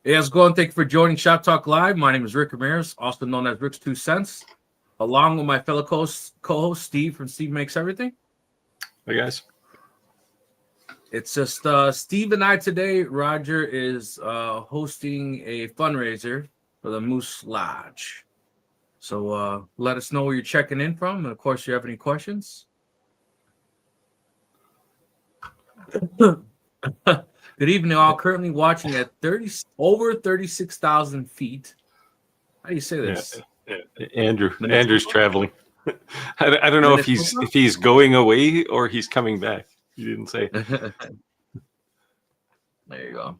Hey, how's it going? Thank you for joining Shop Talk Live. My name is Rick Ramirez, also known as Rick's 2 Cents, along with my fellow co-host Steve from Steve Makes Everything. Hey, guys. It's just Steve and I today. Roger is hosting a fundraiser for the Moose Lodge. So let us know where you're checking in from. And, of course, if you have any questions. Good evening, all. Currently watching at over 36,000 feet. How do you say this? Yeah. Andrew's traveling. I don't know if he's going away or he's coming back. He didn't say. There you go.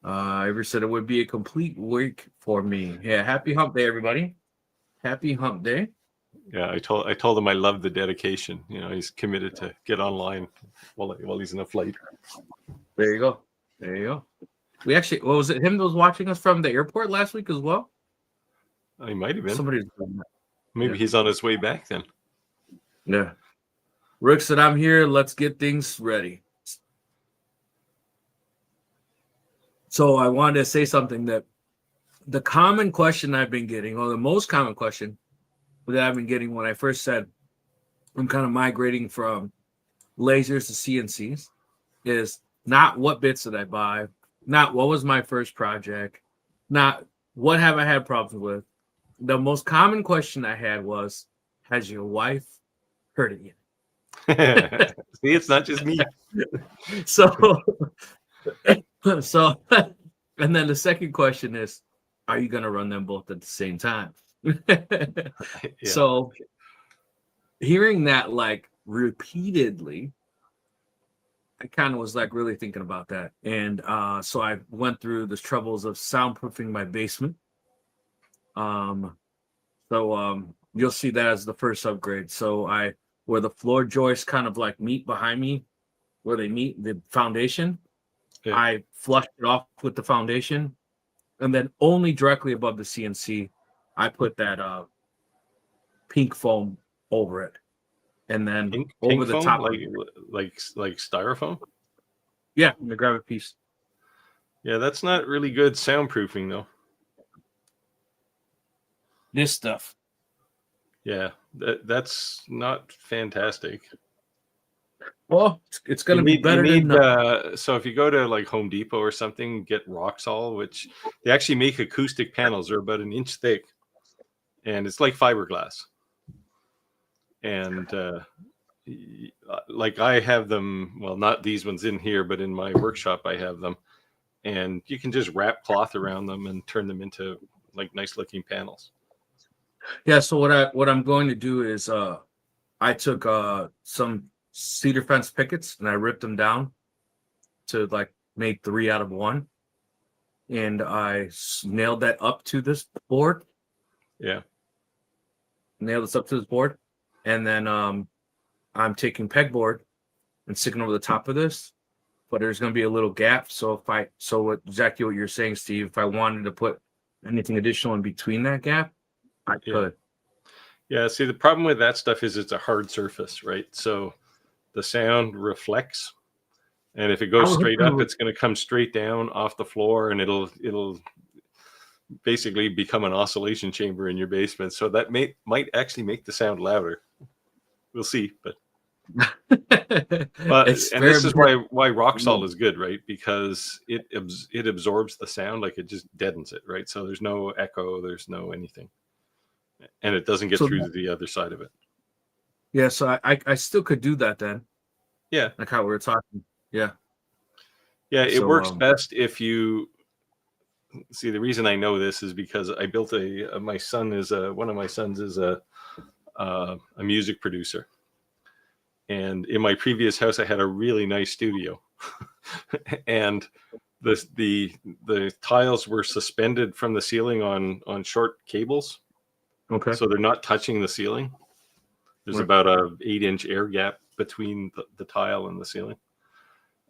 Avery said it would be a complete week for me. Yeah, happy hump day, everybody. Happy hump day. Yeah, I told him I love the dedication. You know, he's committed to get online while he's in a flight. There you go. There you go. We actually, was it him that was watching us from the airport last week as well? He might have been. Somebody's Maybe he's on his way back then. Yeah. Rick said, I'm here. Let's get things ready. So I wanted to say something that the common question I've been getting, or the most common question that I've been getting when I first said I'm kind of migrating from lasers to CNCs is not what bits did I buy, not what was my first project, not what have I had problems with. The most common question I had was, has your wife heard it yet? See, it's not just me. So, and then the second question is, are you going to run them both at the same time? Yeah. So, hearing that like repeatedly, I kind of was like really thinking about that. And so I went through the troubles of soundproofing my basement. You'll see that as the first upgrade. So where the floor joists kind of like meet behind me, where they meet the foundation, I flushed it off with the foundation, and then only directly above the CNC, I put that pink foam over it, and then over the foam, top, like styrofoam. Yeah, I'm gonna grab a piece. Yeah, that's not really good soundproofing though. This stuff. Yeah, that's not fantastic. Well, it's going to be better than nothing. So if you go to like Home Depot or something, get Roxol, which they actually make acoustic panels. They're about an inch thick, and it's like fiberglass. And like I have them, well, not these ones in here, but in my workshop I have them. And you can just wrap cloth around them and turn them into like nice looking panels. Yeah, so what I'm going to do is I took some cedar fence pickets and I ripped them down to like make 3 out of 1, and I nailed that up to this board. Yeah, nailed this up to this board, and then I'm taking pegboard and sticking over the top of this, but there's going to be a little gap. So exactly what you're saying, Steve, if I wanted to put anything additional in between that gap, I could. Yeah, see, the problem with that stuff is it's a hard surface, right? So the sound reflects, and if it goes straight up, it's going to come straight down off the floor, and it'll basically become an oscillation chamber in your basement. So that might actually make the sound louder. We'll see, but and this is why Roxol is good, right? Because it absorbs the sound, like it just deadens it, right? So there's no echo, there's no anything, and it doesn't get through to the other side of it. Yeah, so I still could do that then. Yeah, like how we were talking. Yeah, it works best if you see. The reason I know this is because I built one of my sons is a music producer. And in my previous house, I had a really nice studio, and the tiles were suspended from the ceiling on short cables. Okay. So they're not touching the ceiling. There's about a 8-inch air gap between the tile and the ceiling,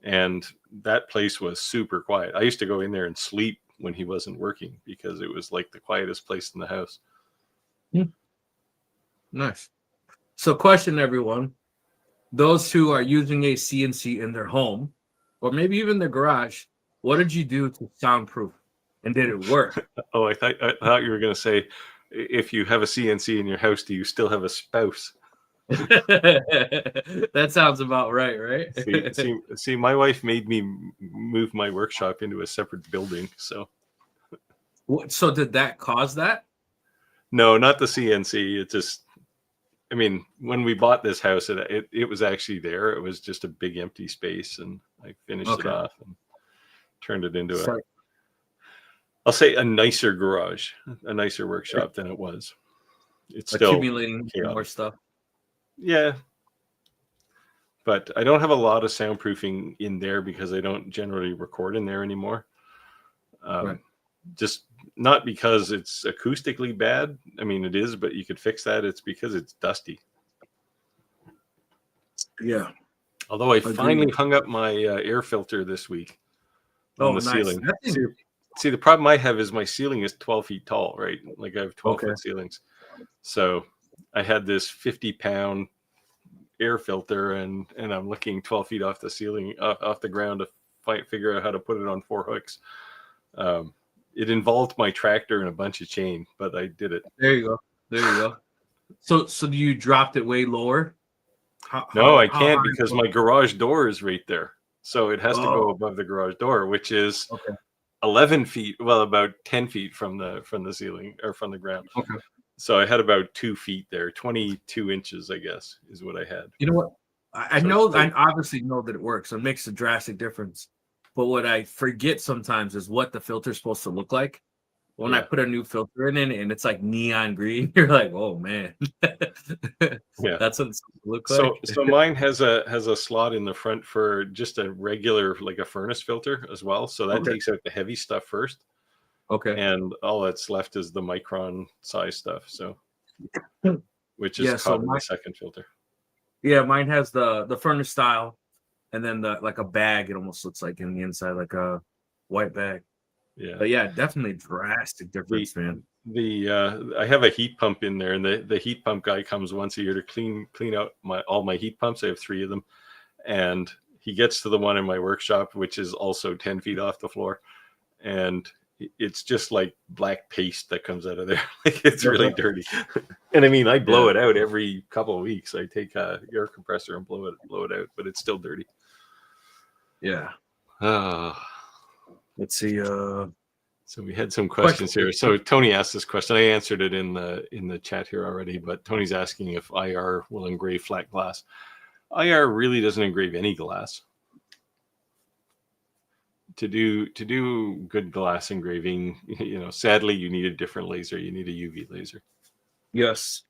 and that place was super quiet. I used to go in there and sleep when he wasn't working because it was like the quietest place in the house. Nice. So, question, everyone. Those who are using a CNC in their home, or maybe even their garage, What did you do to soundproof? And did it work? Oh, I thought you were going to say, if you have a CNC in your house, do you still have a spouse? That sounds about right? See, my wife made me move my workshop into a separate building. So did that cause that? No, not the CNC. It just, I mean, when we bought this house, it was actually there. It was just a big empty space, and I finished it off and turned it into I'll say a nicer garage, a nicer workshop than it was. It's still accumulating more stuff. Yeah. But I don't have a lot of soundproofing in there because I don't generally record in there anymore. Just not because it's acoustically bad. I mean, it is, but you could fix that. It's because it's dusty. Yeah. Although I finally hung up my air filter this week on the ceiling. See, the problem I have is my ceiling is 12 feet tall, right? Like I have 12-foot ceilings. So I had this 50-pound air filter, and I'm looking 12 feet off the ceiling, off the ground to figure out how to put it on 4 hooks. It involved my tractor and a bunch of chain, but I did it. There you go. So you dropped it way lower? No, I can't because my garage door is right there. So it has to go above the garage door, which is 11 feet, well, about 10 feet from the ceiling or from the ground. Okay. So I had about 2 feet there, 22 inches, I guess, is what I had. You know what? I obviously know that it works. It makes a drastic difference. But what I forget sometimes is what the filter is supposed to look like. When I put a new filter in it and it's like neon green, you're like, oh man. That's what it's look like. So mine has a slot in the front for just a regular, like a furnace filter as well. So that takes out the heavy stuff first. Okay. And all that's left is the micron size stuff. So which is called the second filter. Yeah, mine has the furnace style, and then like a bag. It almost looks like in the inside, like a white bag. Yeah. But yeah, definitely drastic difference, man. I have a heat pump in there, and the heat pump guy comes once a year to clean out all my heat pumps. I have 3 of them, and he gets to the one in my workshop, which is also 10 feet off the floor, and it's just like black paste that comes out of there. Like it's really dirty. And I mean, I blow it out every couple of weeks. I take a air compressor and blow it out, but it's still dirty. Yeah. Let's see. So we had some questions here. So Tony asked this question. I answered it in the chat here already, but Tony's asking if IR will engrave flat glass. IR really doesn't engrave any glass. To do good glass engraving, sadly, you need a different laser. You need a UV laser. Yes.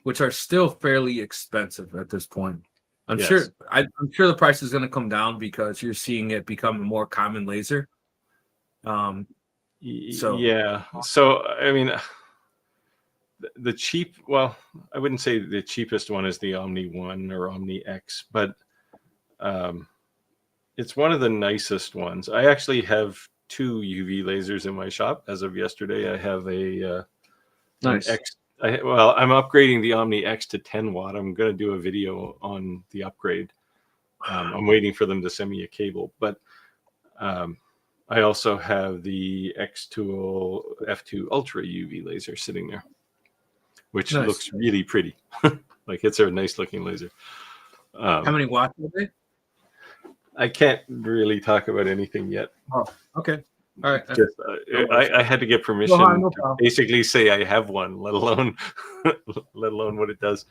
Which are still fairly expensive at this point. I'm sure the price is going to come down because you're seeing it become a more common laser. So I mean, the cheap, well, I wouldn't say the cheapest one is the Omni 1 or Omni X, but it's one of the nicest ones. I actually have 2 UV lasers in my shop as of yesterday. I have a nice X. I'm upgrading the Omni X to 10 watt. I'm going to do a video on the upgrade. I'm waiting for them to send me a cable, but I also have the xTool F2 Ultra UV laser sitting there, which looks really pretty. Like it's a nice looking laser. How many watts are they? I can't really talk about anything yet. Oh, okay. All right. Just, I had to get permission to basically say I have one, let alone what it does.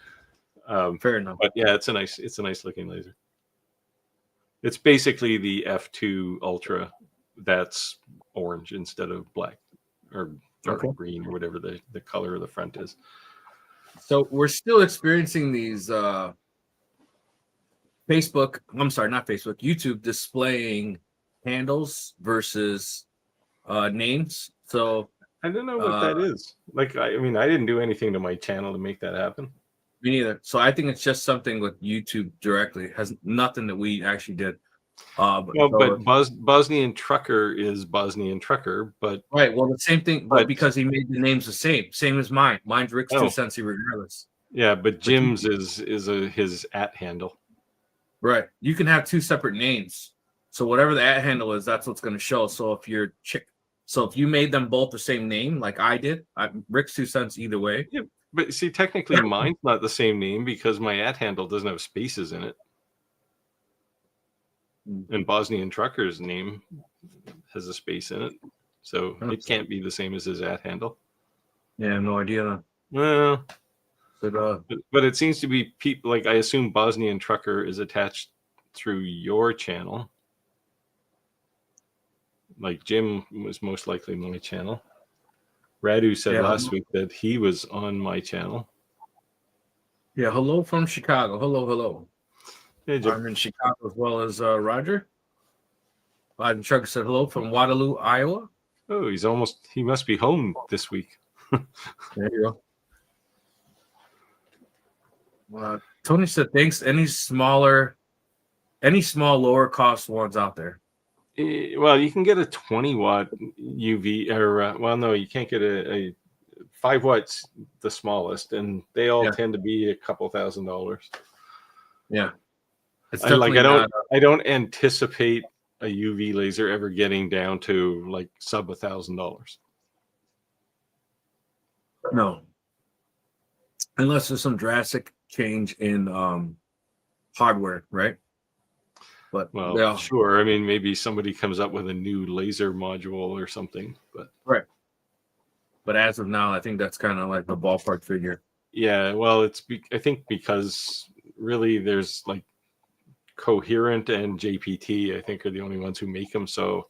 Fair enough. But yeah, it's a nice looking laser. It's basically the F2 Ultra that's orange instead of black or dark green or whatever the color of the front is. So we're still experiencing these YouTube displaying handles versus names. So I don't know what that is. Like, I mean, I didn't do anything to my channel to make that happen. Me neither. So I think it's just something with YouTube directly. It has nothing that we actually did. But Bosnian Trucker is Bosnian Trucker, but right. Well, the same thing, but because he made the names the same as mine. Mine's Rick's 2 Sensi regardless. Yeah, but Jim's is his @ handle. Right. You can have 2 separate names So whatever the at handle is, that's what's going to show. So if you made them both the same name, like I did, Rick's 2 cents either way. Yeah, but see, technically mine's not the same name because my at handle doesn't have spaces in it. And Bosnian Trucker's name has a space in it. So it can't be the same as his at handle. Yeah, I have no idea. Well, but it seems to be people, like, I assume Bosnian Trucker is attached through your channel. Like Jim was most likely my channel. Radu said last week that he was on my channel. Yeah, hello from Chicago. Hello. Hey, Jim. I'm in Chicago as well as Roger. Biden Trucker said hello from Waterloo, Iowa. Oh, he must be home this week. There you go. Tony said thanks. Any small lower cost ones out there? Well, you can get a 20 watt UV, or well, no, you can't get a 5 watts, the smallest, and they all tend to be a couple $1,000s. Yeah, I don't anticipate a UV laser ever getting down to like sub $1,000. No, unless there's some drastic change in hardware, right? But sure. I mean, maybe somebody comes up with a new laser module or something, but right. But as of now, I think that's kind of like the ballpark figure. Yeah, well, I think because really there's like Coherent and JPT, I think, are the only ones who make them, so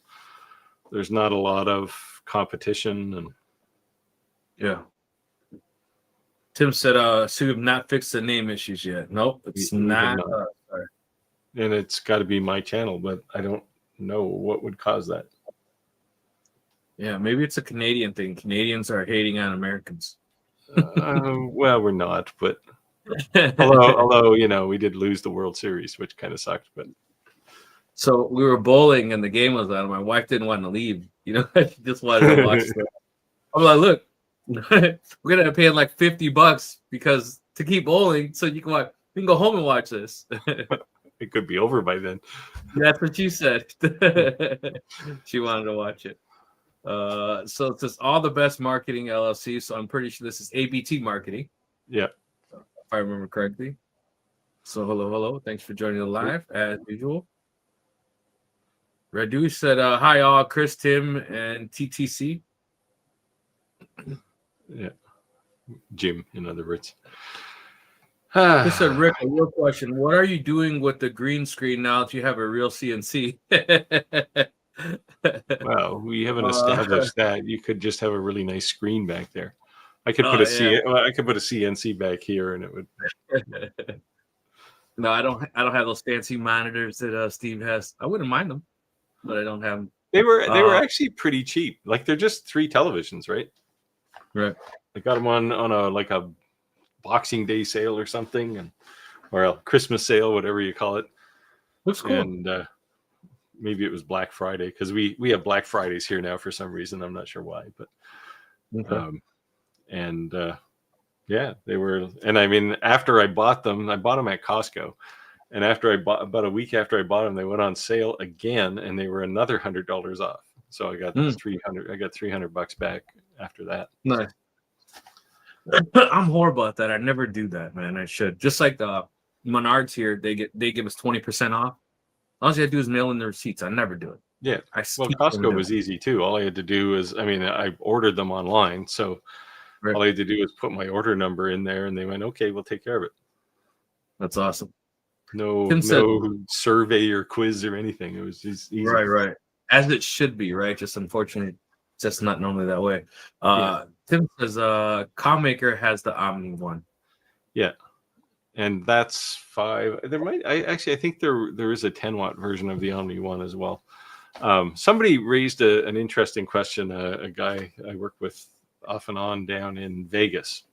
there's not a lot of competition. And yeah. Tim said, so you've not fixed the name issues yet. Nope, it's not. And it's got to be my channel, but I don't know what would cause that. Yeah, maybe it's a Canadian thing. Canadians are hating on Americans. Well, we're not, but although we did lose the World Series, which kind of sucked. But so we were bowling and the game was on. My wife didn't want to leave. She just wanted to watch it. I'm like, look, we're gonna pay like $50 because to keep bowling, so you can go home and watch this. It could be over by then. That's what she said. She wanted to watch it. So it says all the best marketing LLC. So I'm pretty sure this is ABT marketing. Yeah. If I remember correctly. So hello. Thanks for joining the live as usual. Radu said, hi all, Chris, Tim, and TTC. Yeah. Jim, in other words. Chris said, Rick, a real question. What are you doing with the green screen now that you have a real CNC? Well, we haven't established that. You could just have a really nice screen back there. I could put a CNC back here, and it would. No, I don't have those fancy monitors that Steve has. I wouldn't mind them, but I don't have them. They were actually pretty cheap. Like, they're just 3 televisions, right? Right. I got them on a Boxing Day sale or something, or a Christmas sale, whatever you call it. Looks cool. And maybe it was Black Friday, because we have Black Fridays here now for some reason. I'm not sure why, but yeah, they were. And I mean, after I bought them at Costco, and about a week after I bought them, they went on sale again, and they were another $100 off. So I got $300. I got $300 back after that. Nice. I'm horrible at that. I never do that, man. I should. Just like the Menards here, they give us 20% off. All you have to do is mail in the receipts. I never do it. Yeah. Well, Costco was easy too. All I had to do is, I ordered them online, so all I had to do was put my order number in there, and they went, "Okay, we'll take care of it." That's awesome. No survey or quiz or anything. It was just easy. Right. As it should be, right? Just unfortunately, it's just not normally that way. Tim says, ComMaker has the Omni one. Yeah. And that's 5. I think there is a 10-watt version of the Omni one as well. Somebody raised an interesting question. A guy I work with off and on down in Vegas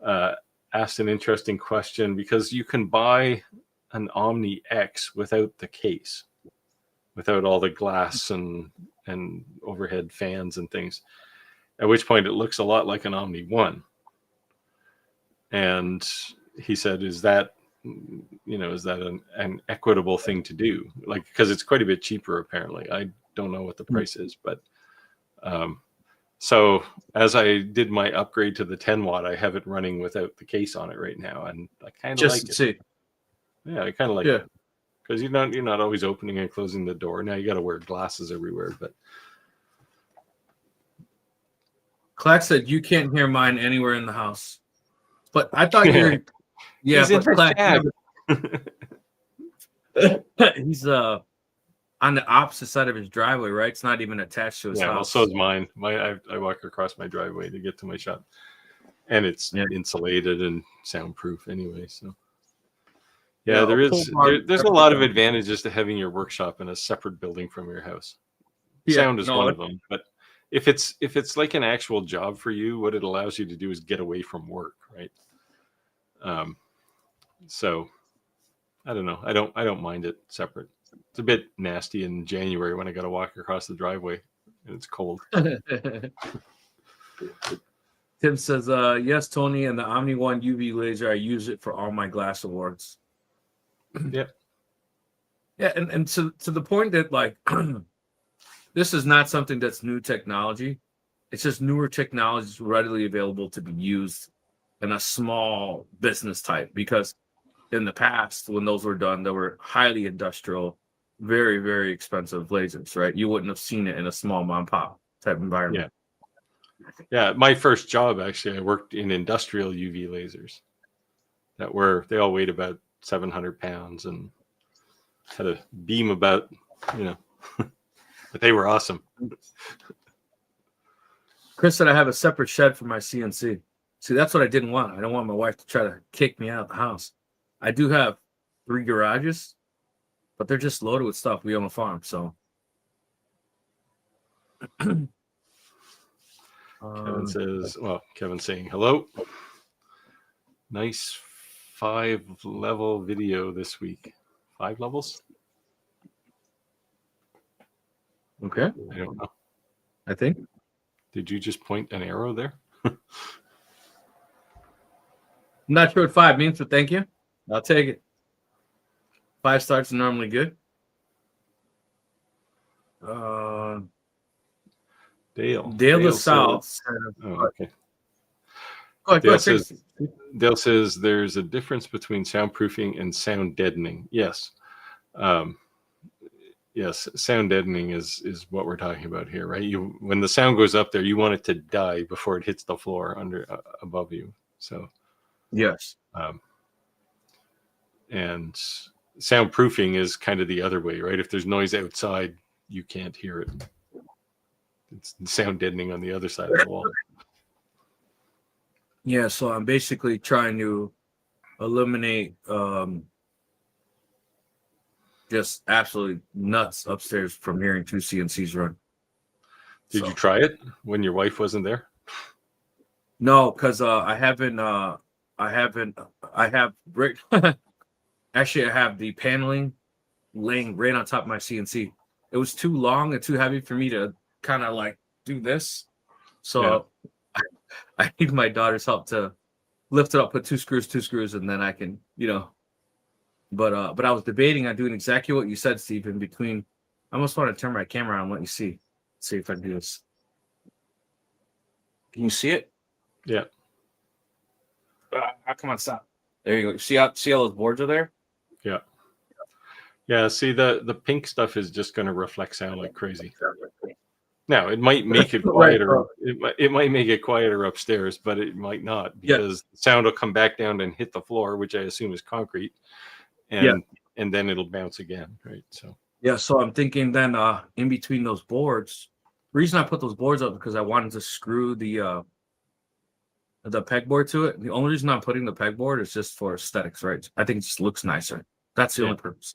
asked an interesting question, because you can buy an Omni X without the case, without all the glass and overhead fans and things, at which point it looks a lot like an Omni 1. And he said, is that is that an equitable thing to do? Like, because it's quite a bit cheaper apparently. I don't know what the price is, but so as I did my upgrade to the 10 watt, I have it running without the case on it right now, and I kind of like it. See. Yeah, I kind of like it because you're not always opening and closing the door. Now you got to wear glasses everywhere, but. Clack said you can't hear mine anywhere in the house, but I thought you were. Yeah, he's in Clack, the he's on the opposite side of his driveway, right? It's not even attached to his house. Well, so is mine. I walk across my driveway to get to my shop, and it's insulated and soundproof anyway. So there's a lot of advantages to having your workshop in a separate building from your house. Sound is one of them, but if it's like an actual job for you, what it allows you to do is get away from work, right? So I don't know. I don't mind it separate. It's a bit nasty in January when I got to walk across the driveway and it's cold. Tim says, yes, Tony, and the Omni-One UV laser, I use it for all my glass awards. Yep. Yeah, and to the point that, like, this is not something that's new technology. It's just newer technologies readily available to be used in a small business type, because in the past, when those were done, they were highly industrial, very, very expensive lasers, right? You wouldn't have seen it in a small mom pop type environment. Yeah. My first job, actually, I worked in industrial UV lasers they all weighed about 700 pounds and had a beam about, but they were awesome. Chris said I have a separate shed for my CNC. See, that's what I didn't want. I don't want my wife to try to kick me out of the house. I do have 3 garages, but they're just loaded with stuff. We own a farm, so. Kevin's saying hello. Nice 5-level video this week. 5 levels? Okay. I don't know. I think. Did you just point an arrow there? I'm not sure what 5 means, but thank you. I'll take it. 5 stars are normally good. Dale the South. Okay. Go ahead. Dale says there's a difference between soundproofing and sound deadening. Yes. Yes, sound deadening is what we're talking about here, right? When the sound goes up there, you want it to die before it hits the floor above you. So yes. And soundproofing is kind of the other way, right? If there's noise outside, you can't hear it. It's sound deadening on the other side of the wall. Yeah, so I'm basically trying to eliminate just absolutely nuts upstairs from hearing 2 CNCs run. Did you try it when your wife wasn't there? No, because I have actually I have the paneling laying right on top of my CNC. It was too long and too heavy for me to kind of like do this. So I need my daughter's help to lift it up, put two screws, and then I can, But I was debating on doing exactly what you said, Steve, in between. I almost want to turn my camera on and let you see if I can do this. Can you see it? Yeah. Come on, stop. There you go. See how those boards are there? Yeah. Yeah. See, the pink stuff is just going to reflect sound like crazy. Now it might make it quieter. Right, it might make it quieter upstairs, but it might not, because the sound will come back down and hit the floor, which I assume is concrete. And then it'll bounce again, right? So I'm thinking then in between those boards, the reason I put those boards up because I wanted to screw the pegboard to it. The only reason I'm putting the pegboard is just for aesthetics, right? I think it just looks nicer. That's the only purpose,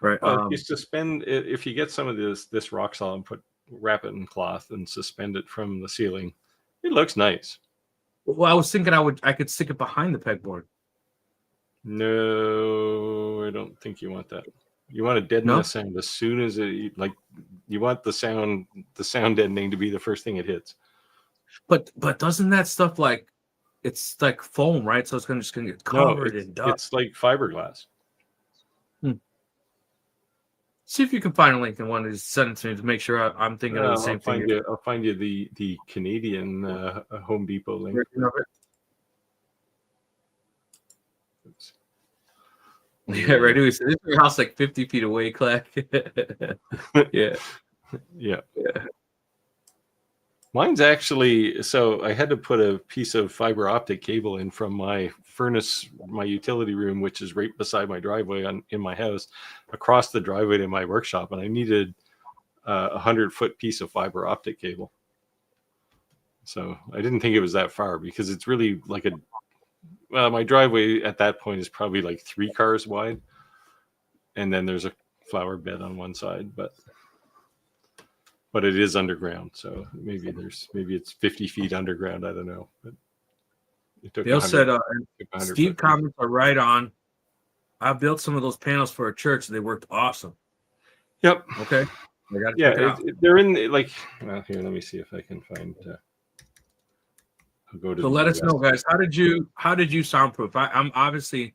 right? If you get some of this rock salt and wrap it in cloth and suspend it from the ceiling, it looks nice. Well, I was thinking I could stick it behind the pegboard. No, I don't think you want that. You want to deaden the sound as soon as you want the sound deadening to be the first thing it hits. But doesn't that stuff like it's like foam, right? So it's just gonna get covered in dust. It's like fiberglass. See if you can find a link and want to send it to me to make sure I'm thinking of the same thing. I'll find you the Canadian Home Depot link. Oops. Yeah, right. This is your house like 50 feet away, Clack. Yeah. Mine's actually, so I had to put a piece of fiber optic cable in from my furnace, my utility room, which is right beside my driveway in my house, across the driveway to my workshop, and I needed a 100-foot piece of fiber optic cable. So I didn't think it was that far because it's really like my driveway at that point is probably like 3 cars wide, and then there's a flower bed on one side, but it is underground, so maybe it's 50 feet underground. I don't know. But it took Bill said, Steve comments are right on. I built some of those panels for a church. They worked awesome. Yep. Okay. They're in like. Well, here, let me see if I can find. I'll go to. So let us know, guys. How did you soundproof? I'm obviously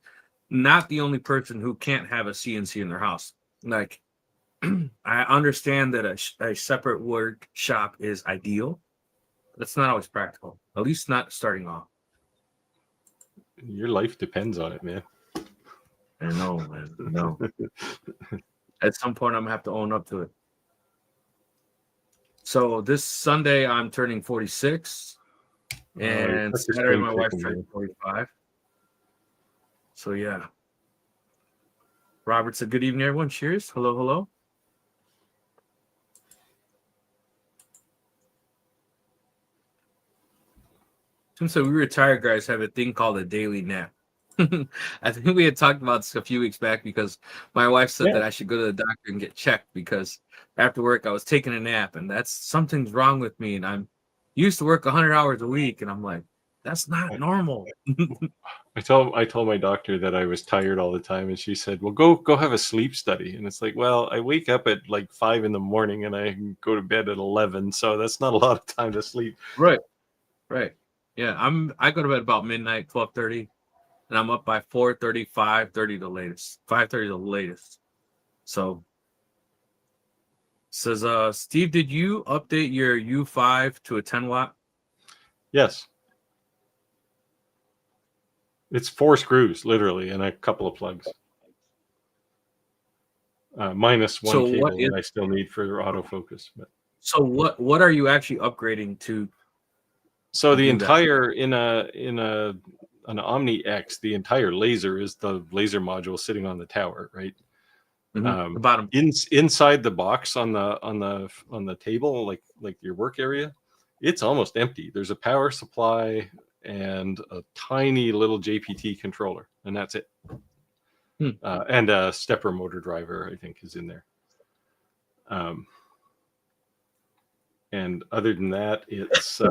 not the only person who can't have a CNC in their house. Like, I understand that a separate workshop is ideal. That's not always practical, at least not starting off. Your life depends on it, man. I know, man. No. At some point, I'm going to have to own up to it. So this Sunday, I'm turning 46. And Saturday, my wife's turning 45. So, yeah. Robert said, good evening, everyone. Cheers. Hello, hello. So we retired guys have a thing called a daily nap. I think we had talked about this a few weeks back because my wife said that I should go to the doctor and get checked because after work I was taking a nap, and that's something's wrong with me, and I'm used to work 100 hours a week, and I'm like, that's not normal. I told my doctor that I was tired all the time, and she said, well, go have a sleep study. And it's like, well, I wake up at like 5 in the morning and I go to bed at 11, so that's not a lot of time to sleep. Right. Yeah, I go to bed about midnight, 12:30, and I'm up by 4:30, 5:30 the latest. 5:30 the latest. So says Steve, did you update your U5 to a 10 watt? Yes. It's 4 screws, literally, and a couple of plugs. Minus one cable that I still need for autofocus. But. So what are you actually upgrading to? So the entire in an Omni X, the entire laser is the laser module sitting on the tower, right? The bottom inside the box on the table, like your work area, it's almost empty. There's a power supply and a tiny little JPT controller, and that's it. And a stepper motor driver, I think, is in there. And other than that, it's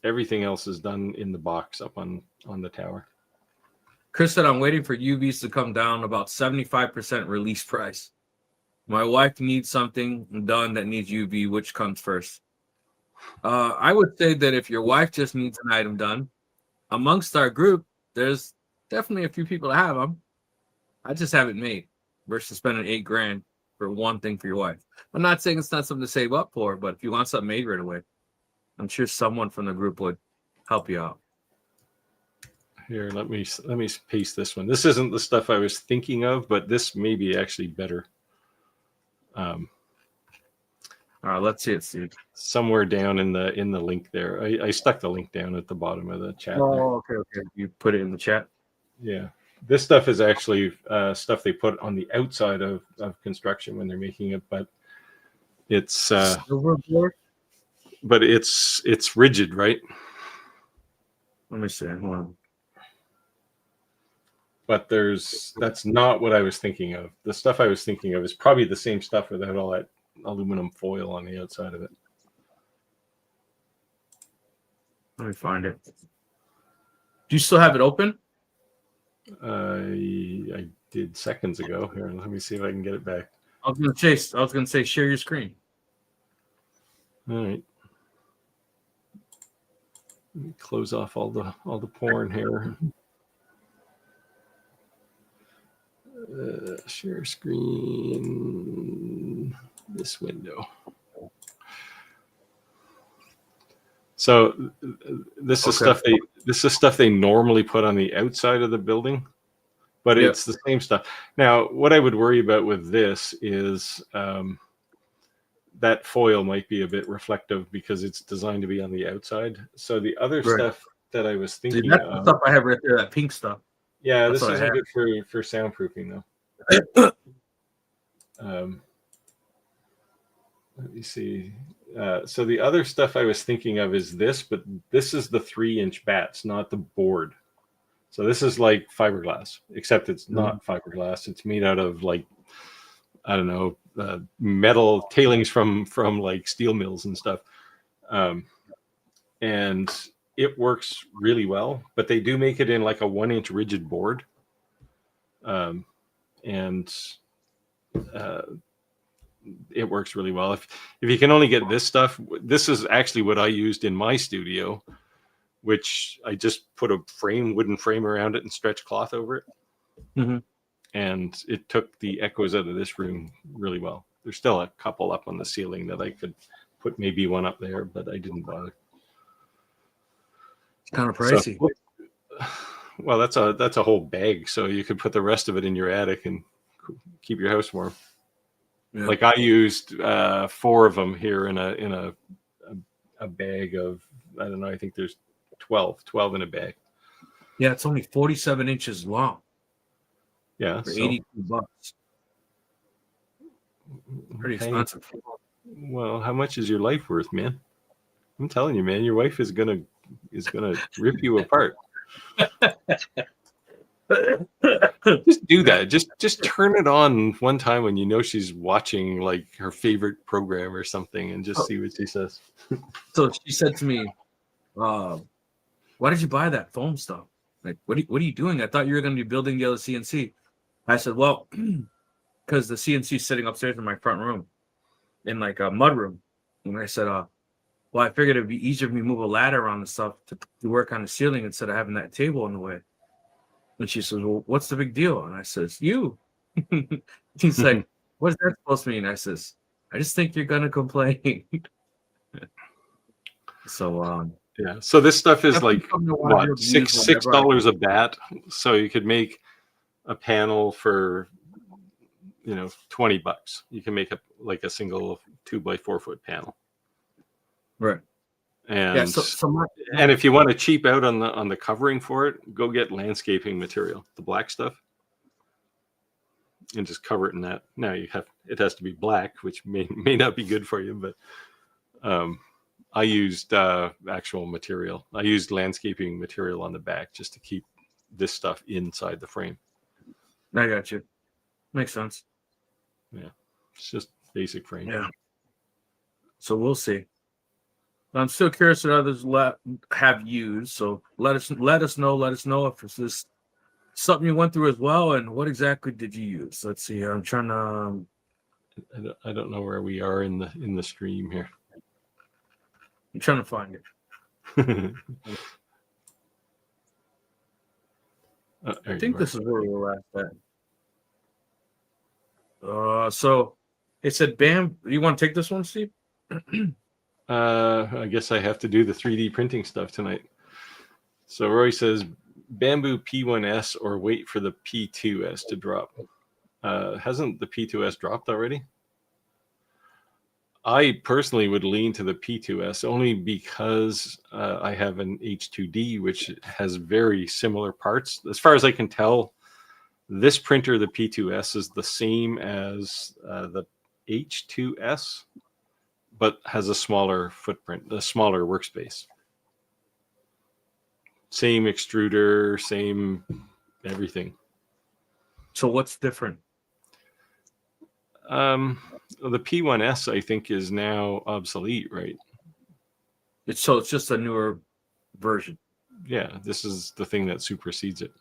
everything else is done in the box up on the tower. Chris said, I'm waiting for UVs to come down about 75% release price. My wife needs something done that needs UV. Which comes first? I would say that if your wife just needs an item done, amongst our group, there's definitely a few people that have them. I just have it made versus spending $8,000 for one thing for your wife. I'm not saying it's not something to save up for, but if you want something made right away, I'm sure someone from the group would help you out. Here, let me paste this one. This isn't the stuff I was thinking of, but this may be actually better. All right, let's see it, Steve. Somewhere down in the link there. I stuck the link down at the bottom of the chat. Oh, okay. You put it in the chat? Yeah. This stuff is actually stuff they put on the outside of construction when they're making it, but it's silver board? But it's rigid, right? Let me see. Hold on. But that's not what I was thinking of. The stuff I was thinking of is probably the same stuff without all that aluminum foil on the outside of it. Let me find it. Do you still have it open? I did seconds ago. Here, let me see if I can get it back. I was gonna say share your screen. All right. Let me close off all the porn here. Share screen. This window. So this is stuff they normally put on the outside of the building, but it's the same stuff. Now, what I would worry about with this is that foil might be a bit reflective because it's designed to be on the outside. So the other stuff that I was thinking that's the stuff I have right there, that pink stuff. Yeah, this isn't good for soundproofing though. Let me see. So the other stuff I was thinking of is this, but this is the 3-inch bats, not the board. So this is like fiberglass, except it's not fiberglass. It's made out of like, I don't know, metal tailings from like steel mills and stuff. And it works really well, but they do make it in like a 1-inch rigid board. It works really well. If you can only get this stuff, this is actually what I used in my studio, which I just put a wooden frame around it and stretch cloth over it. Mm-hmm. And it took the echoes out of this room really well. There's still a couple up on the ceiling that I could put maybe one up there, but I didn't bother. It's kind of pricey. So, well, that's a whole bag, so you could put the rest of it in your attic and keep your house warm. Yeah. Like I used 4 of them here in a bag of, I don't know, I think there's 12 in a bag. Yeah, it's only 47 inches long. Yeah, for $82. Pretty expensive. Well, how much is your life worth, man? I'm telling you, man, your wife is gonna rip you apart. Just do that. Just turn it on one time when you know she's watching like her favorite program or something, and just see what she says. So she said to me, "Why did you buy that foam stuff? Like, what are you doing? I thought you were going to be building the other CNC." I said, "Well, because the CNC is sitting upstairs in my front room, in like a mud room." And I said, "Well, I figured it'd be easier if we move a ladder around and stuff to work on the ceiling instead of having that table in the way." And she says, "Well, what's the big deal?" And I says, "You." He's like, "What's that supposed to mean?" I says, "I just think you're gonna complain." So yeah. So this stuff is like what, $6 a bat. So you could make a panel for $20. You can make like a single 2x4 foot panel. Right. And yeah, and if you want to cheap out on the covering for it, go get landscaping material, the black stuff, and just cover it in that. Now it has to be black, which may not be good for you, but I used actual material. I used landscaping material on the back just to keep this stuff inside the frame. I got you. Makes sense. Yeah, it's just basic frame. Yeah. So we'll see. I'm still curious what others have used. So let us know if it's this something you went through as well, and what exactly did you use? Let's see here. I'm trying to. I don't know where we are in the stream here. I'm trying to find it. I think this is where we were at. So it said "Bam." You want to take this one, Steve? I guess I have to do the 3D printing stuff tonight. So Roy says bamboo P1S or wait for the P2S to drop. Hasn't the P2S dropped already? I personally would lean to the P2S only because I have an H2D, which has very similar parts. As far as I can tell, this printer, the P2S, is the same as the H2S, but has a smaller footprint, a smaller workspace. Same extruder, same everything. So what's different? The P1S, I think, is now obsolete, right? It's just a newer version. Yeah, this is the thing that supersedes it.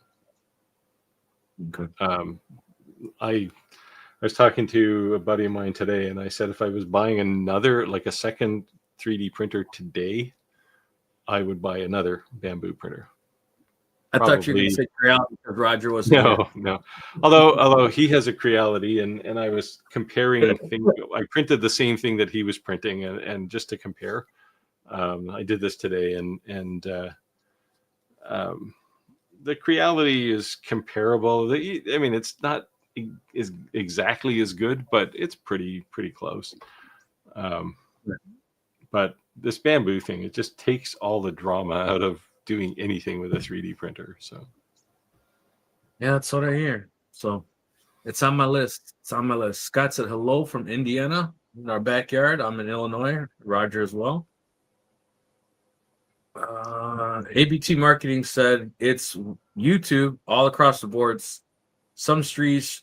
Okay. I was talking to a buddy of mine today, and I said if I was buying a second 3D printer today, I would buy another bamboo printer. I thought you were going to say Creality because Roger was no. Although he has a Creality, and I was comparing things. I printed the same thing that he was printing, and just to compare, I did this today, and the Creality is comparable. I mean, it's not is exactly as good, but it's pretty close. But this bamboo thing, it just takes all the drama out of doing anything with a 3D printer. So yeah, that's what I hear. So it's on my list. It's on my list. Scott said hello from Indiana in our backyard. I'm in Illinois. Roger as well. ABT Marketing said it's YouTube all across the boards. Some streams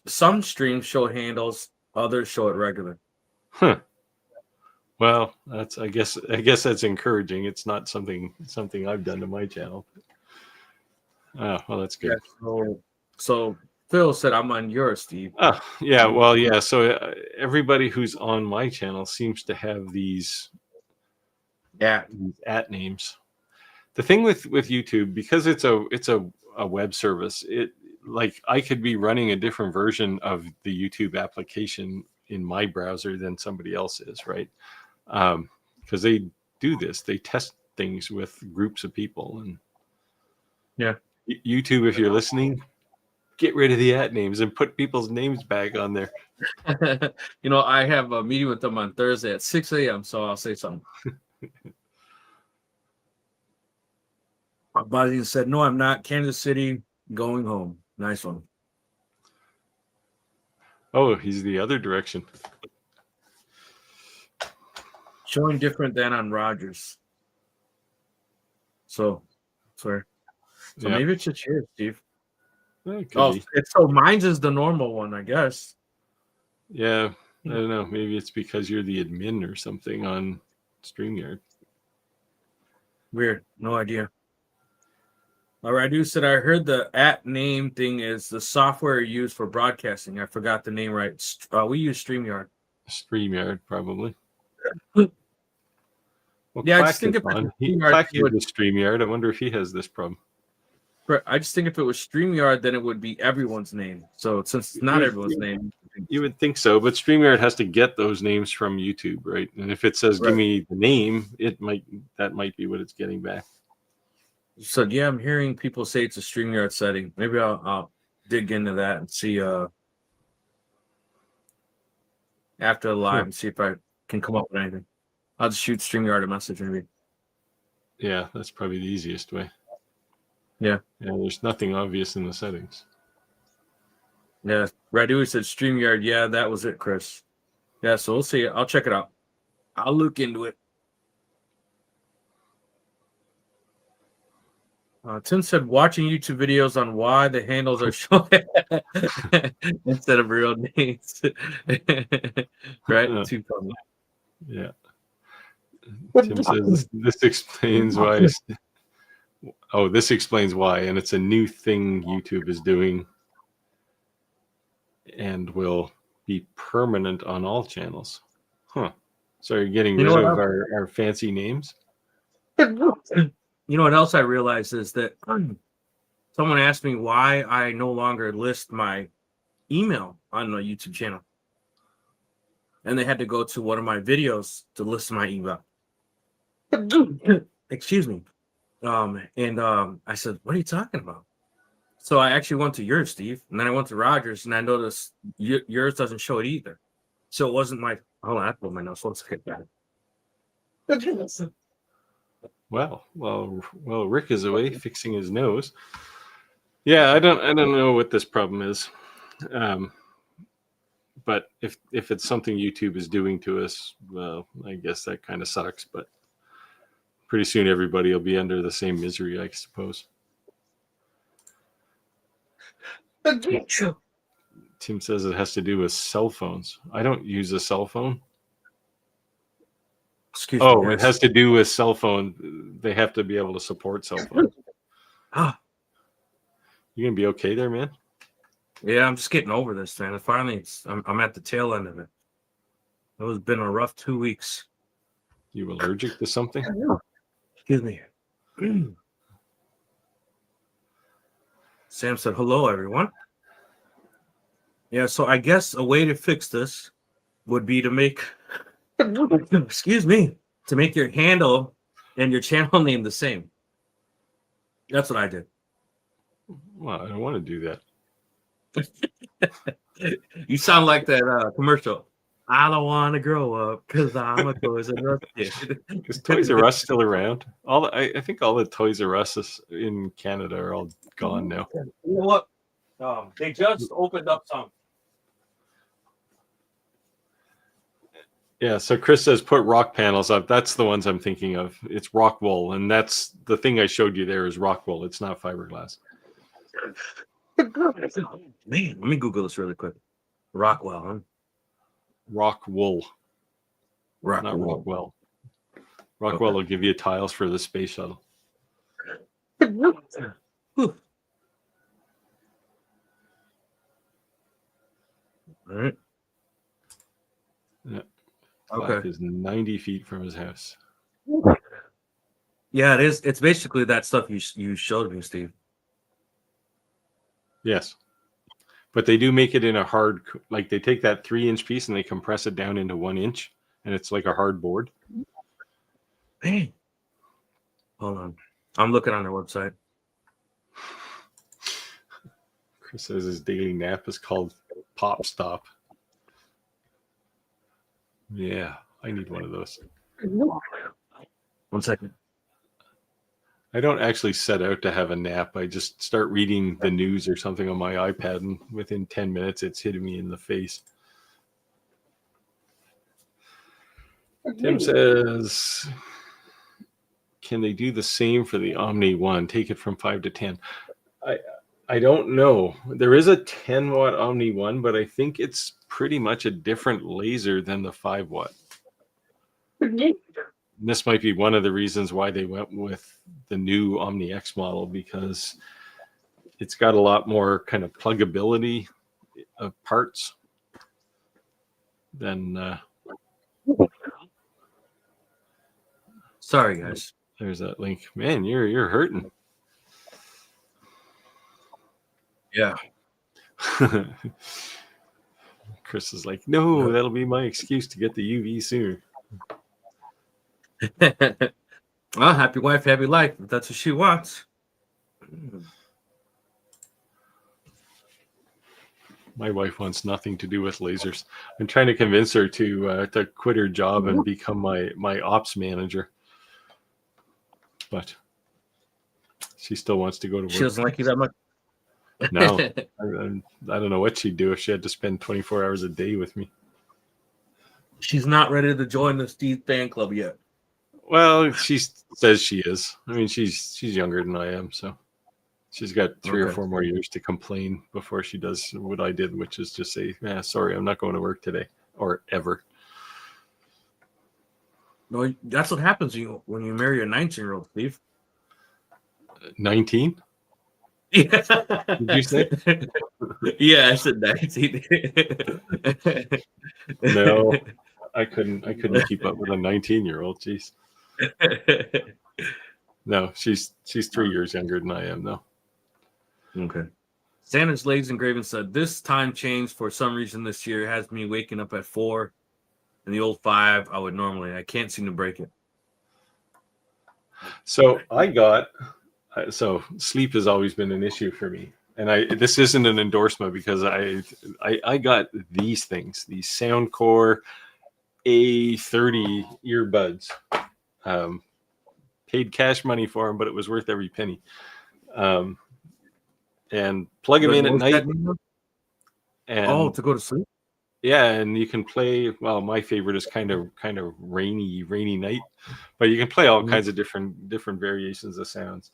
show handles, others show it regular. Huh. Well, that's I guess that's encouraging. It's not something I've done to my channel. Oh, well, that's good. Yeah, so Phil said I'm on yours, Steve. Oh, yeah. Well, yeah. So everybody who's on my channel seems to have these at names. The thing with YouTube, because it's a web service, it like I could be running a different version of the YouTube application in my browser than somebody else is, right? Because they do this, they test things with groups of people, and yeah, YouTube, if you're listening, get rid of the at names and put people's names back on there. You know, I have a meeting with them on Thursday at 6 a.m., so I'll say something. Biden said, no, I'm not. Kansas City, going home. Nice one. Oh, he's the other direction. Showing different than on Rogers. So, sorry. So maybe it's just here, Steve. It's so mine's is the normal one, I guess. Yeah, I don't know. Maybe it's because you're the admin or something on StreamYard. Weird. No idea. Radu said, I heard the at name thing is the software used for broadcasting. I forgot the name right. We use StreamYard. StreamYard, probably. Well, yeah, I just think if StreamYard, I wonder if he has this problem. I just think if it was StreamYard, then it would be everyone's name. So since it's not everyone's name, you would think so. But StreamYard has to get those names from YouTube, right? And if it says give me the name, that might be what it's getting back. So yeah, I'm hearing people say it's a StreamYard setting. Maybe I'll dig into that and see after the live and see if I can come up with anything. I'll just shoot StreamYard a message maybe. Yeah, that's probably the easiest way. Yeah. There's nothing obvious in the settings. Yeah, Radu said StreamYard. Yeah, that was it, Chris. Yeah, so we'll see. I'll check it out. I'll look into it. Tim said watching YouTube videos on why the handles are showing instead of real names. Right? Too funny. Yeah. Tim says this explains why. Oh, this explains why, and it's a new thing YouTube is doing and will be permanent on all channels. Huh. So you're getting rid of our fancy names? You know what else I realized is that someone asked me why I no longer list my email on the YouTube channel. And they had to go to one of my videos to list my email. Excuse me. I said, what are you talking about? So I actually went to yours, Steve, and then I went to Rogers, and I noticed yours doesn't show it either. So it wasn't my. Hold on, I pulled my nose. Let's get back. Well, Rick is away fixing his nose. Yeah, I don't know what this problem is, but if it's something YouTube is doing to us, well, I guess that kind of sucks. But pretty soon everybody will be under the same misery, I suppose. Tim says it has to do with cell phones. I don't use a cell phone. Excuse me. Oh, it has to do with cell phone. They have to be able to support cell phones. You gonna be okay there, man? Yeah, I'm just getting over this, man. Finally, I'm at the tail end of it. It has been a rough 2 weeks. You allergic to something? Excuse me. Sam said, hello, everyone. Yeah, so I guess a way to fix this would be to make, excuse me, to make your handle and your channel name the same. That's what I did. Well, I don't want to do that. You sound like that commercial. I don't want to grow up because I'm a Toys R Us kid. Is Toys R Us still around? I think all the Toys R Us in Canada are all gone now. You know what? They just opened up some. Yeah, so Chris says put rock panels up. That's the ones I'm thinking of. It's rock wool, and that's the thing I showed you there is rock wool. It's not fiberglass. Man, let me Google this really quick. Rockwell, huh? Rock wool. Not Rockwell. Rockwell will give you tiles for the space shuttle. All right. Yeah. Okay. Is 90 feet from his house. Yeah, it is. It's basically that stuff you showed me, Steve. Yes. But they do make it in a hard, like they take that 3-inch piece and they compress it down into 1 inch, and it's like a hard board. Hey, hold on. I'm looking on their website. Chris says his daily nap is called Pop Stop. Yeah, I need one of those. 1 second. I don't actually set out to have a nap. I just start reading the news or something on my iPad, and within 10 minutes, it's hitting me in the face. Tim says, can they do the same for the Omni 1? Take it from 5 to 10. I don't know. There is a 10-watt Omni 1, but I think it's pretty much a different laser than the 5-watt. This might be one of the reasons why they went with the new Omni X model, because it's got a lot more kind of pluggability of parts than Sorry, guys. There's that link. Man, you're hurting. Yeah. Chris is like, no, that'll be my excuse to get the UV sooner. Well, happy wife, happy life. If that's what she wants. My wife wants nothing to do with lasers. I'm trying to convince her to quit her job and become my ops manager, but she still wants to go to work. She doesn't like you that much. No, I don't know what she'd do if she had to spend 24 hours a day with me. She's not ready to join the Steve fan club yet. Well, she says she is. I mean, she's younger than I am, so she's got 3 or 4 more years to complain before she does what I did, which is just say, sorry, I'm not going to work today or ever. No, that's what happens when you marry a 19-year-old, Steve. 19? Yeah. Did you say? Yeah, I said 19. No, I couldn't keep up with a 19-year-old. Jeez. No, she's 3 years younger than I am, though. Okay. Santa's Legs Engraving said, this time change for some reason this year has me waking up at 4, and the old 5 I can't seem to break it. So so sleep has always been an issue for me, and this isn't an endorsement because I got these things, these Soundcore A30 earbuds. Paid cash money for them, but it was worth every penny. And plug them in at night. And to go to sleep? Yeah, and you can play. Well, my favorite is kind of rainy night, but you can play all kinds of different variations of sounds.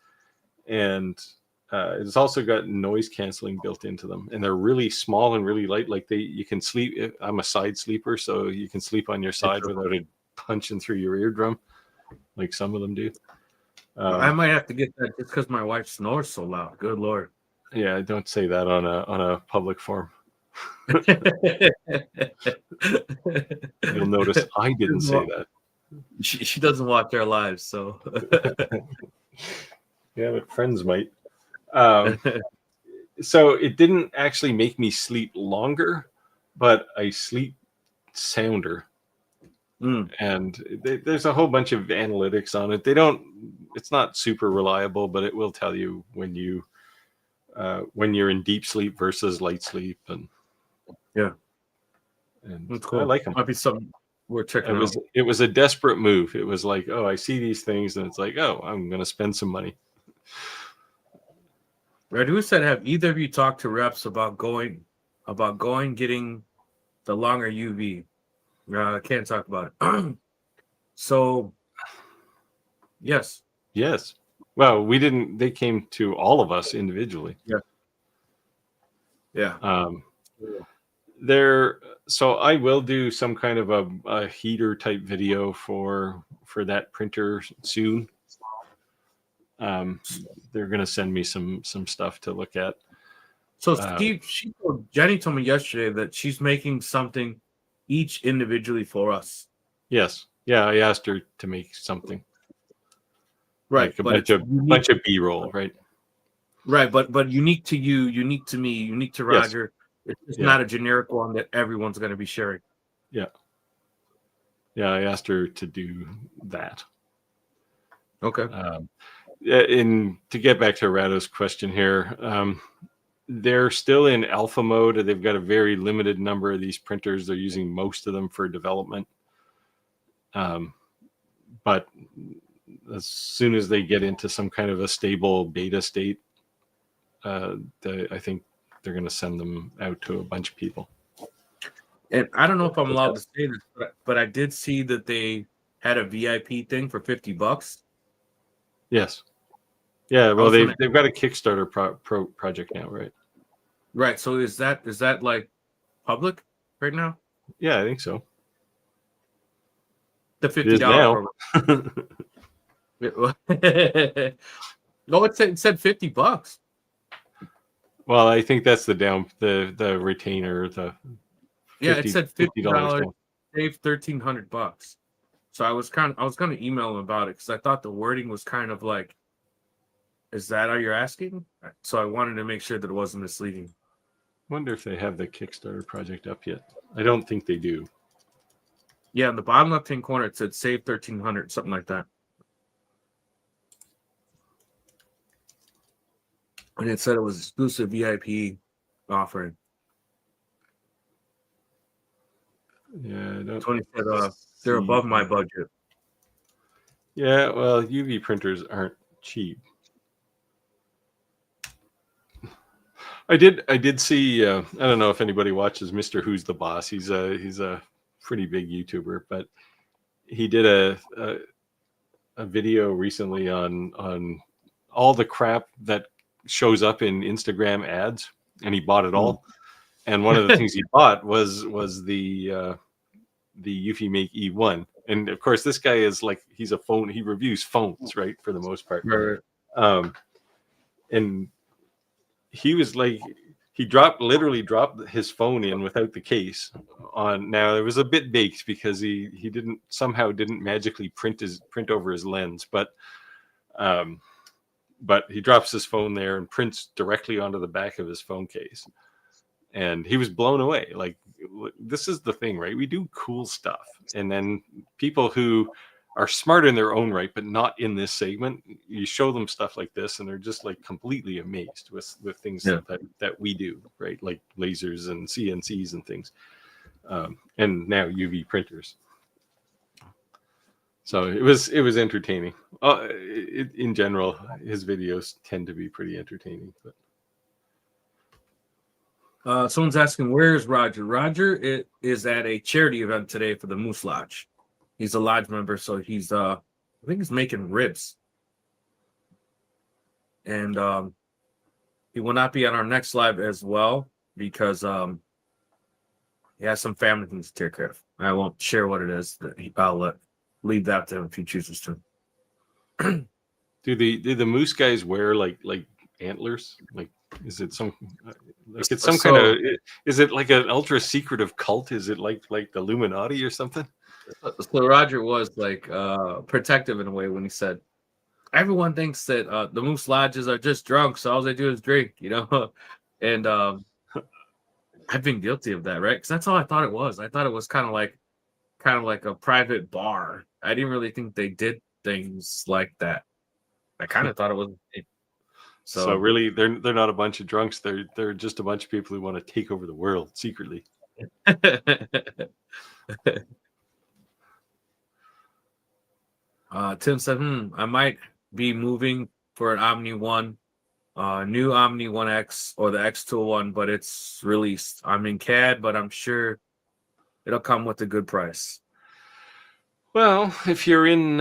And it's also got noise canceling built into them, and they're really small and really light. Like you can sleep. I'm a side sleeper, so you can sleep on your side without it punching through your eardrum, like some of them do. I might have to get that just because my wife snores so loud. Good Lord. Yeah, don't say that on a public forum. You'll notice I didn't say that. She doesn't watch our lives, so Yeah, but friends might. So it didn't actually make me sleep longer, but I sleep sounder. And there's a whole bunch of analytics on it. It's not super reliable, but it will tell you when you're in deep sleep versus light sleep. And that's cool. I like them. Might be something we're checking out. It was a desperate move. It was like, oh, I see these things, and it's like, oh, I'm going to spend some money. Radu said, have either of you talked to reps about getting the longer UV? I can't talk about it. So, yes. Well, we didn't. They came to all of us individually. Yeah. So I will do some kind of a heater type video for that printer soon. They're going to send me some stuff to look at. So Jenny told me yesterday that she's making something each individually for us. Yes. Yeah, I asked her to make something. Right. Like a bunch of B-roll, right? Right, but unique to you, unique to me, unique to Roger. Yes. It's not a generic one that everyone's going to be sharing. Yeah. Yeah, I asked her to do that. Okay. And to get back to Rado's question here, they're still in alpha mode. They've got a very limited number of these printers. They're using most of them for development. But as soon as they get into some kind of a stable beta state, I think they're going to send them out to a bunch of people. And I don't know if I'm allowed to say this, but I did see that they had a VIP thing for $50. Yes. Yeah. Well, they've got a Kickstarter project now, right? Right. So is that like public right now? Yeah, I think so. The $50 No, it said $50. Well, I think that's the retainer. It said $50 save $1,300. So I was going to email them about it because I thought the wording was kind of like, "Is that all you're asking?" So I wanted to make sure that it wasn't misleading. Wonder if they have the Kickstarter project up yet. I don't think they do. Yeah, in the bottom left-hand corner it said save $1,300, something like that. And it said it was exclusive VIP offering. Yeah, I don't. Tony said they're above my budget. Yeah, well, UV printers aren't cheap. I did see. I don't know if anybody watches Mr. Who's the Boss. He's a pretty big YouTuber, but he did a video recently on all the crap that shows up in Instagram ads, and he bought it all. And one of the things he bought was the Eufy Make E1. And of course, this guy is like, he's a phone. He reviews phones, right, for the most part. Right. And he was like, he literally dropped his phone in without the case on. Now it was a bit baked because he didn't magically print over his lens, but he drops his phone there and prints directly onto the back of his phone case. And he was blown away. Like, this is the thing, right? We do cool stuff. And then people who are smart in their own right, but not in this segment, you show them stuff like this and they're just like completely amazed with things that we do, right? Like lasers and CNCs and things. And now UV printers. So it was entertaining. In general, his videos tend to be pretty entertaining. But someone's asking, where's Roger? Roger is at a charity event today for the Moose Lodge. He's a lodge member, so he's I think he's making ribs. And he will not be on our next live as well because he has some family things to take care of. I won't share what it is. I'll leave that to him if he chooses to. Do the moose guys wear like antlers? Like, is it some kind of? Is it like an ultra secretive cult? Is it like the Illuminati or something? So Roger was like protective in a way when he said, everyone thinks that the Moose Lodges are just drunk, so all they do is drink, and I've been guilty of that, right? Because that's all I thought it was. I thought it was kind of like a private bar. I didn't really think they did things like that. I kind of thought it was. So really, they're not a bunch of drunks. They're just a bunch of people who want to take over the world secretly. Tim said, I might be moving for an Omni 1, new Omni 1X or the xTool one, but it's released. I'm in CAD, but I'm sure it'll come with a good price. Well, if you're in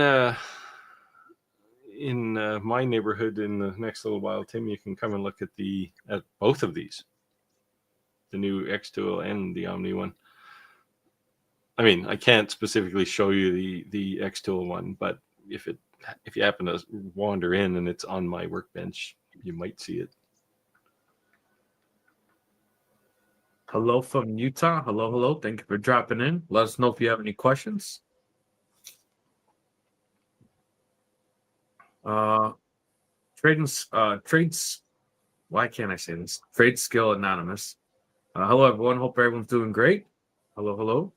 my neighborhood in the next little while, Tim, you can come and look at both of these, the new xTool and the Omni one. I mean, I can't specifically show you the xTool one, but if you happen to wander in and it's on my workbench, you might see it. Hello from Utah. Hello. Thank you for dropping in. Let us know if you have any questions. Trades. Why can't I say this? Trade Skill Anonymous. Hello, everyone. Hope everyone's doing great. Hello.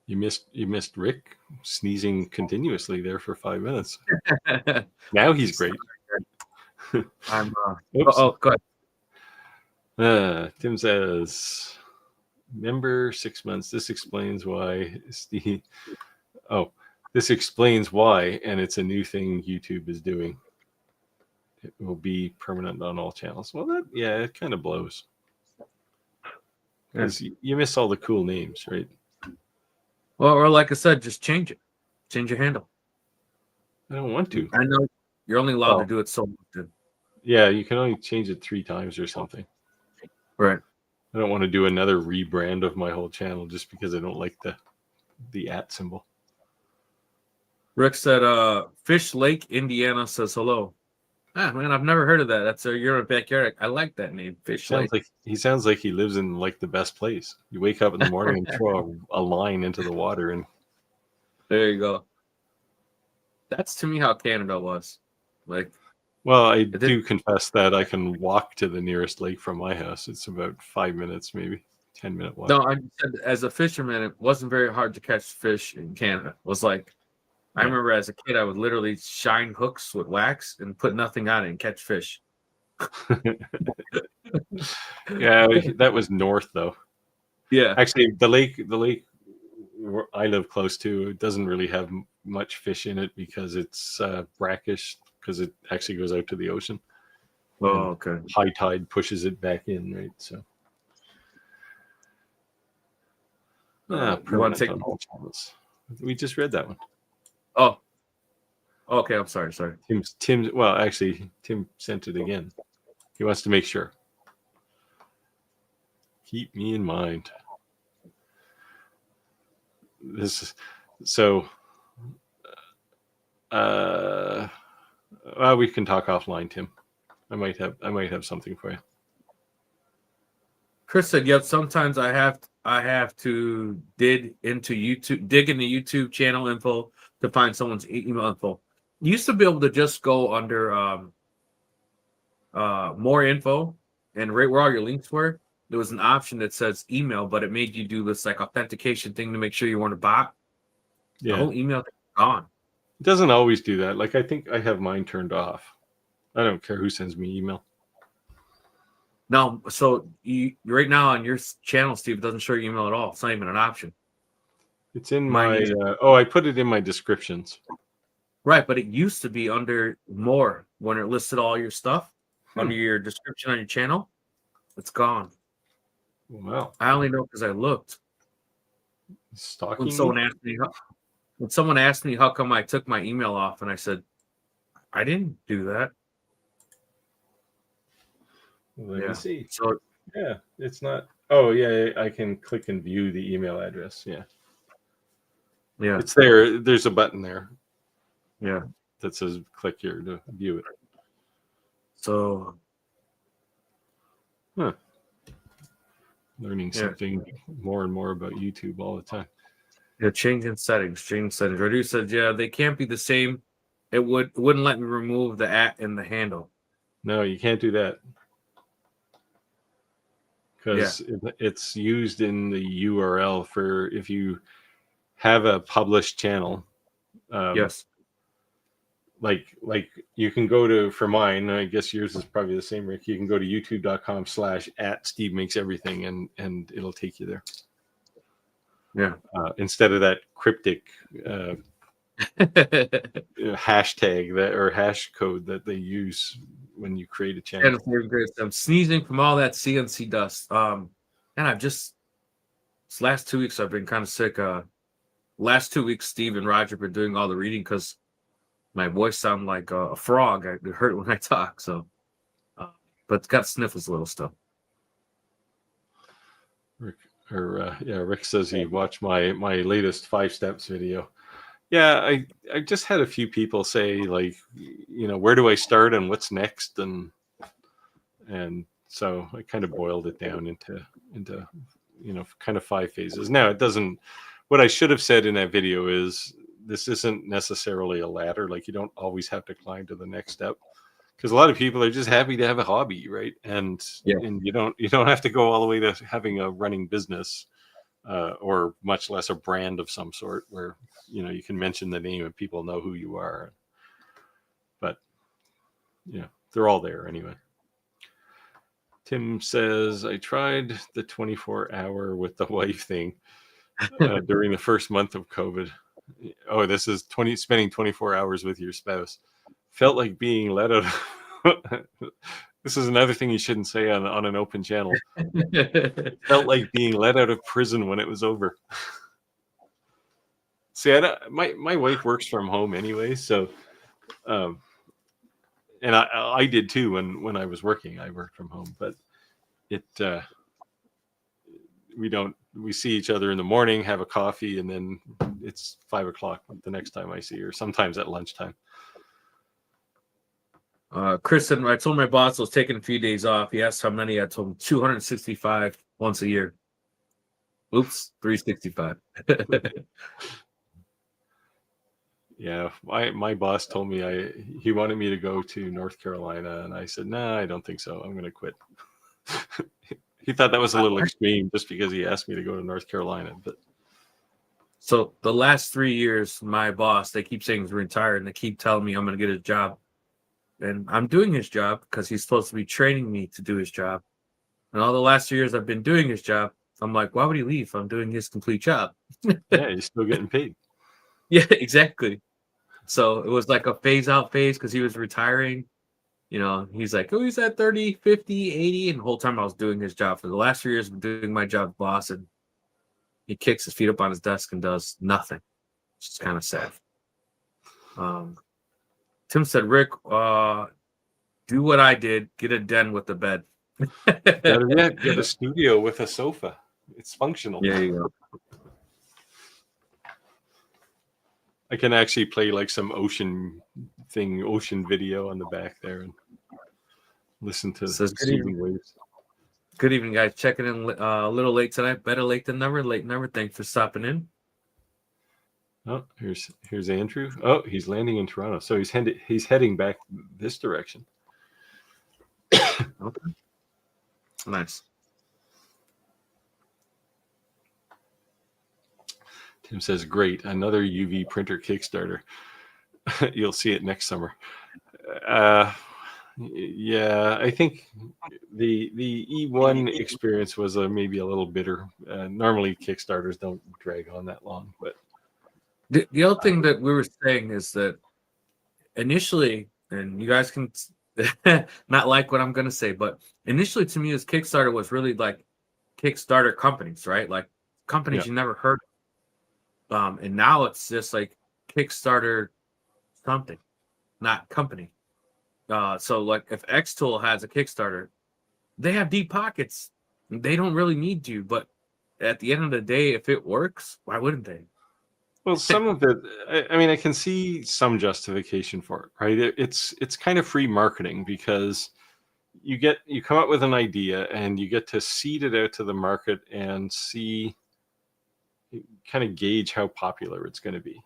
You missed Rick sneezing continuously there for 5 minutes. Now he's great. I'm. Go ahead. Tim says, member 6 months. This explains why Steve. Oh, this explains why, and it's a new thing YouTube is doing. It will be permanent on all channels. Well, it kind of blows. Because you miss all the cool names, right? Well, or like I said, just change it. Change your handle. I don't want to. I know you're only allowed to do it so often. Yeah, you can only change it 3 times or something. Right. I don't want to do another rebrand of my whole channel just because I don't like the @ symbol. Rick said, Fish Lake, Indiana says hello. Man, I've never heard of that. That's your backyard. I like that name, Fish Lake. He sounds like he lives in like the best place. You wake up in the morning and throw a line into the water, and there you go. That's to me how Canada was. Well, I do confess that I can walk to the nearest lake from my house. It's about 5 minutes, maybe 10-minute walk. No, I said as a fisherman, it wasn't very hard to catch fish in Canada. It was like, I remember as a kid, I would literally shine hooks with wax and put nothing on it and catch fish. Yeah, that was north though. Yeah, actually, the lake I live close to, it doesn't really have much fish in it because it's brackish, because it actually goes out to the ocean. Oh, okay. High tide pushes it back in, right? So, you want to take all channels. We just read that one. Oh, okay. I'm sorry. Tim. Well, actually, Tim sent it again. He wants to make sure. Keep me in mind. This is so. Well, we can talk offline, Tim. I might have something for you. Chris said, "Yep. Sometimes I have to dig into YouTube channel info to find someone's email info. You used to be able to just go under more info, and right where all your links were, there was an option that says email, but it made you do this like authentication thing to make sure you weren't a bot. Yeah. The whole email thing is gone. It doesn't always do that. Like, I think I have mine turned off. I don't care who sends me email. No, so right now on your channel, Steve, it doesn't show your email at all. It's not even an option. It's in my I put it in my descriptions. Right, but it used to be under more when it listed all your stuff under your description on your channel. It's gone. Wow. I only know because I looked. Stalking. When someone asked me how come I took my email off, and I said, I didn't do that. Let me see. So yeah, it's not. Oh yeah, I can click and view the email address. Yeah. It's there. There's a button there. Yeah. That says click here to view it. So. Learning something more and more about YouTube all the time. Yeah, changing settings. Redu said, yeah, they can't be the same it wouldn't let me remove the @ in the handle. No, you can't do that. Because it's used in the URL for if you have a published channel. Yes. Like you can go to, for mine, I guess yours is probably the same, Rick. You can go to youtube.com/@SteveMakesEverything and it'll take you there. Yeah. Instead of that cryptic hashtag that or hash code that they use when you create a channel. I'm sneezing from all that CNC dust. And I've just this last 2 weeks I've been kind of sick. Last 2 weeks, Steve and Roger been doing all the reading because my voice sounded like a frog. It hurt when I talk. So, but it's got sniffles a little still. Rick says he watched my latest 5 steps video. Yeah, I just had a few people say, like, where do I start and what's next, and so I kind of boiled it down into kind of 5 phases. Now it doesn't. What I should have said in that video is this isn't necessarily a ladder. Like, you don't always have to climb to the next step, because a lot of people are just happy to have a hobby, right? And you don't have to go all the way to having a running business, or much less a brand of some sort where you can mention the name and people know who you are. But they're all there anyway. Tim says, I tried the 24-hour with the wife thing during the first month of COVID. Oh, this is spending 24 hours with your spouse. Felt like being let out. This is another thing you shouldn't say on an open channel. Felt like being let out of prison when it was over. See, my wife works from home anyway, so and I did too when I was working. I worked from home, but we see each other in the morning, have a coffee, and then it's 5 o'clock the next time I see her, sometimes at lunchtime. Chris said, I told my boss I was taking a few days off. He asked how many. I told him 265 once a year. Oops, 365. Yeah, my boss told me he wanted me to go to North Carolina, and I said, nah, I don't think so. I'm going to quit. He thought that was a little extreme just because he asked me to go to North Carolina. But so the last 3 years, my boss, they keep saying he's retired, and they keep telling me I'm going to get a job. And I'm doing his job because he's supposed to be training me to do his job. And all the last 2 years I've been doing his job. I'm like, why would he leave? I'm doing his complete job. Yeah, he's still getting paid. Yeah, exactly. So it was like a phase out phase because he was retiring. He's like, oh, he's at 30, 50, 80. And the whole time I was doing his job. For the last 3 years, I've been doing my job, boss. And he kicks his feet up on his desk and does nothing. It's just kind of sad. Tim said, Rick, do what I did. Get a den with the bed. Get a studio with a sofa. It's functional. Yeah, you go. I can actually play like some ocean video on the back there and listen to soothing waves. Good evening, guys. Checking in a little late tonight. Better late than never. Late never. Thanks for stopping in. Oh, here's Andrew. Oh, he's landing in Toronto, so he's heading back this direction. Okay. Nice. Tim says, great, another UV printer Kickstarter. You'll see it next summer. Yeah, I think the E1 experience was maybe a little bitter. Normally Kickstarters don't drag on that long, but the other thing that we were saying is that initially, and you guys can not like what I'm going to say, but initially to me, this Kickstarter was really like Kickstarter companies, right? Like companies you never heard of. And now it's just like Kickstarter something, not company. So like if xTool has a Kickstarter, they have deep pockets. They don't really need you, but at the end of the day, if it works, why wouldn't they? Well, some of it, I mean, I can see some justification for it, right? It's kind of free marketing because you come up with an idea and you get to seed it out to the market and see, kind of gauge how popular it's going to be,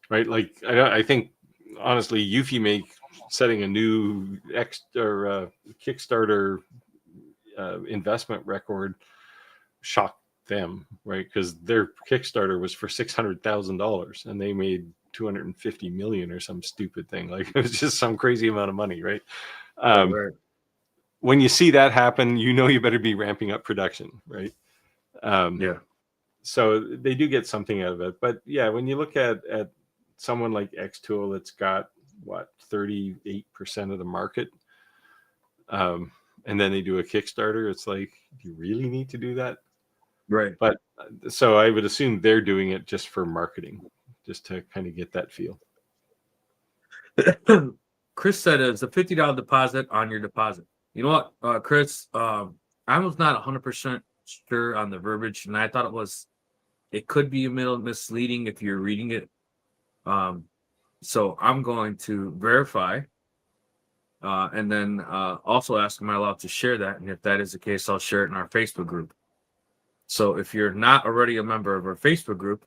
right? Like I think honestly, Eufy setting a new Kickstarter investment record shocked them, right? Because their Kickstarter was for $600,000 and they made 250 million or some stupid thing. Like it was just some crazy amount of money, right? Right. When you see that happen, you better be ramping up production, right? Yeah. So they do get something out of it. But yeah, when you look at someone like xTool, that's got what 38% of the market, and then they do a Kickstarter, it's like, do you really need to do that? Right. But so I would assume they're doing it just for marketing, just to kind of get that feel. Chris said it's a $50 deposit on your deposit. You know what, Chris? I was not 100% sure on the verbiage, and I thought it could be a little misleading if you're reading it. So I'm going to verify, and then also ask, am I allowed to share that? And if that is the case, I'll share it in our Facebook group. So if you're not already a member of our Facebook group,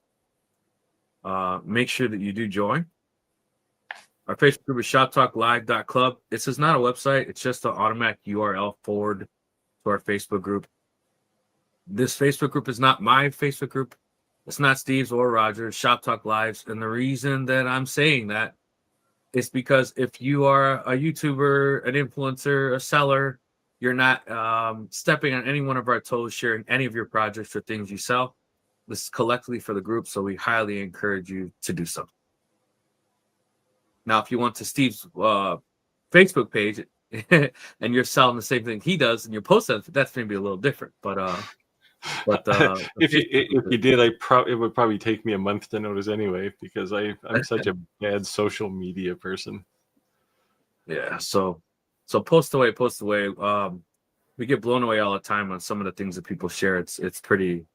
make sure that you do join. Our Facebook group is shoptalklive.club. This is not a website. It's just an automatic URL forward to our Facebook group. This Facebook group is not my Facebook group. It's not Steve's or Roger's, Shop Talk Live's. And the reason that I'm saying that is because if you are a YouTuber, an influencer, a seller, you're not stepping on any one of our toes, sharing any of your projects or things you sell. This is collectively for the group, so we highly encourage you to do so. Now, if you want to Steve's Facebook page and you're selling the same thing he does and you're posting, that's maybe a little different. But if you did, it would probably take me a month to notice anyway, because I'm such a bad social media person. Yeah, so post away. We get blown away all the time on some of the things that people share. It's pretty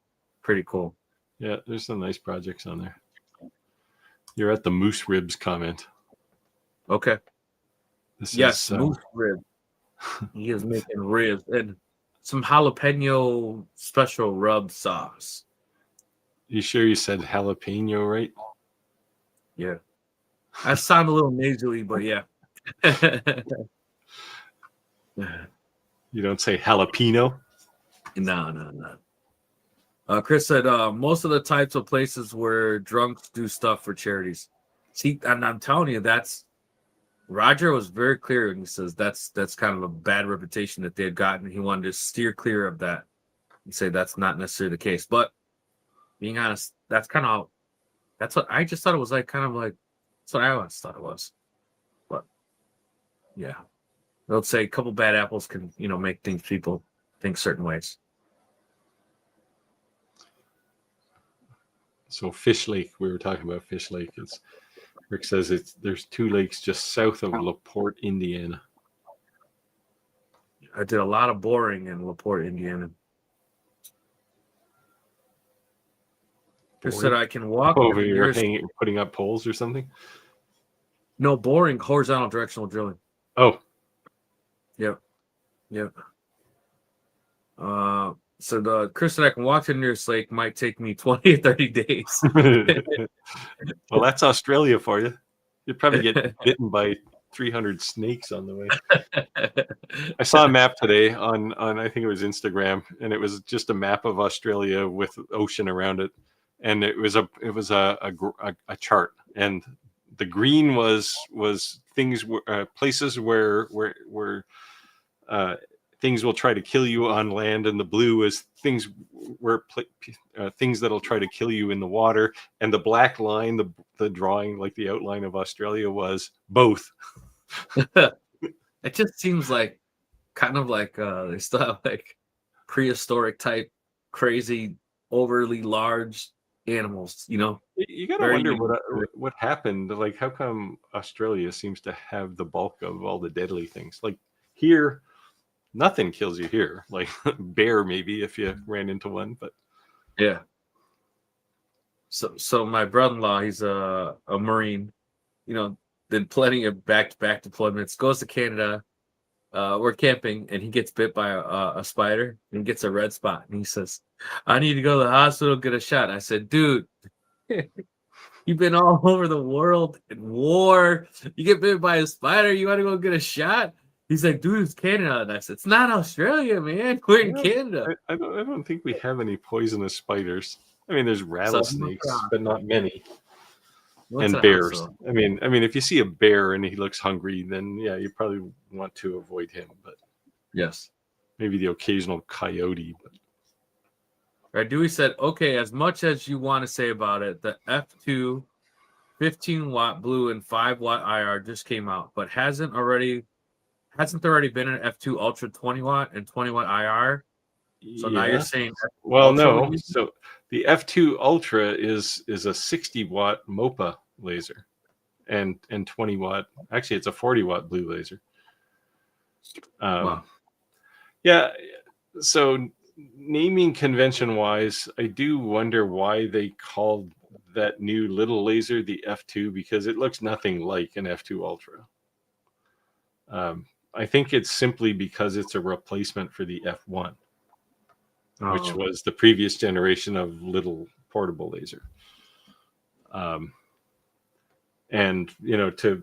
cool. Yeah, there's some nice projects on there. You're at the moose ribs comment. Okay. Yes, moose rib. He is making ribs and some jalapeno special rub sauce. You sure you said jalapeno right? Yeah. I sound a little nasally, but yeah. You don't say jalapeno? No. Chris said most of the types of places where drunks do stuff for charities. See, and I'm telling you, Roger was very clear, and he says that's kind of a bad reputation that they had gotten. He wanted to steer clear of that and say that's not necessarily the case. But being honest, that's what I just thought it was like, kind of like that's what I always thought it was. But yeah, they'll say a couple bad apples can make people think certain ways. So Fish Lake, we were talking about Fish Lake. Rick says there's 2 lakes just south of LaPorte, Indiana. I did a lot of boring in LaPorte, Indiana. Chris said I can walk over here putting up poles or something. No, boring, horizontal directional drilling. Oh. Yep. So Chris said I can walk to the nearest lake, might take me 20 or 30 days. Well, that's Australia for you. You'd probably get bitten by 300 snakes on the way. I saw a map today on I think it was Instagram, and it was just a map of Australia with ocean around it, and it was a chart, and the green was things places where things will try to kill you on land, and the blue is things things that'll try to kill you in the water, and the black line, the drawing, like the outline of Australia, was both. It just seems like kind of like they still have like prehistoric type, crazy, overly large animals. You gotta wonder what happened. Like, how come Australia seems to have the bulk of all the deadly things? Like here, nothing kills you here. Like bear, maybe, if you ran into one, but yeah. So my brother-in-law, he's a Marine, did plenty of back-to-back deployments, goes to Canada, we're camping, and he gets bit by a spider and gets a red spot, and he says, I need to go to the hospital, get a shot. I said, dude, You've been all over the world in war. You get bit by a spider. You want to go get a shot? He's like, dude, it's Canada. And I said, it's not Australia, man. We're in Canada. I don't think we have any poisonous spiders. I mean, there's rattlesnakes, but not many. And bears. So? I mean, if you see a bear and he looks hungry, then yeah, you probably want to avoid him. But yes, maybe the occasional coyote. But right, Dewey said, okay, as much as you want to say about it, the F2 15-watt blue and 5-watt IR just came out, but hasn't there already been an F2 Ultra 20-watt and 20-watt IR? So now you're saying well, no. So the F2 Ultra is a 60-watt MOPA laser and 20-watt. Actually, it's a 40-watt blue laser. Wow. Yeah. So naming convention wise, I do wonder why they called that new little laser the F2, because it looks nothing like an F2 Ultra. I think it's simply because it's a replacement for the F1, which was the previous generation of little portable laser. And to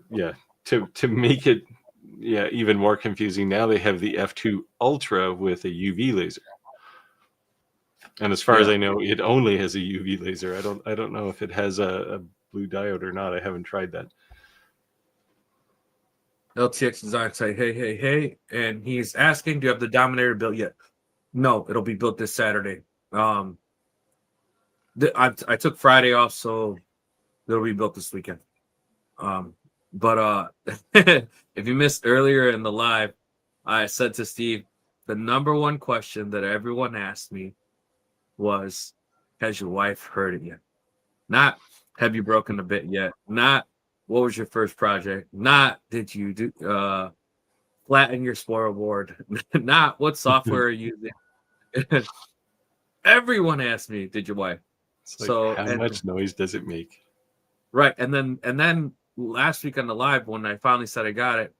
make it even more confusing, now they have the F2 Ultra with a UV laser. And as far as I know, it only has a UV laser. I don't know if it has a blue diode or not. I haven't tried that. LTX Design say, hey, and he's asking, do you have the Dominator built yet? No, it'll be built this Saturday. I took Friday off, so it'll be built this weekend. But if you missed earlier in the live, I said to Steve, the number one question that everyone asked me was, has your wife heard it yet? Not, have you broken a bit yet? Not, what was your first project? Not, did you do flatten your spoil board? Not, what software are you using? Everyone asked me, did your wife? It's like, how much noise does it make? Right. And then last week on the live, when I finally said I got it,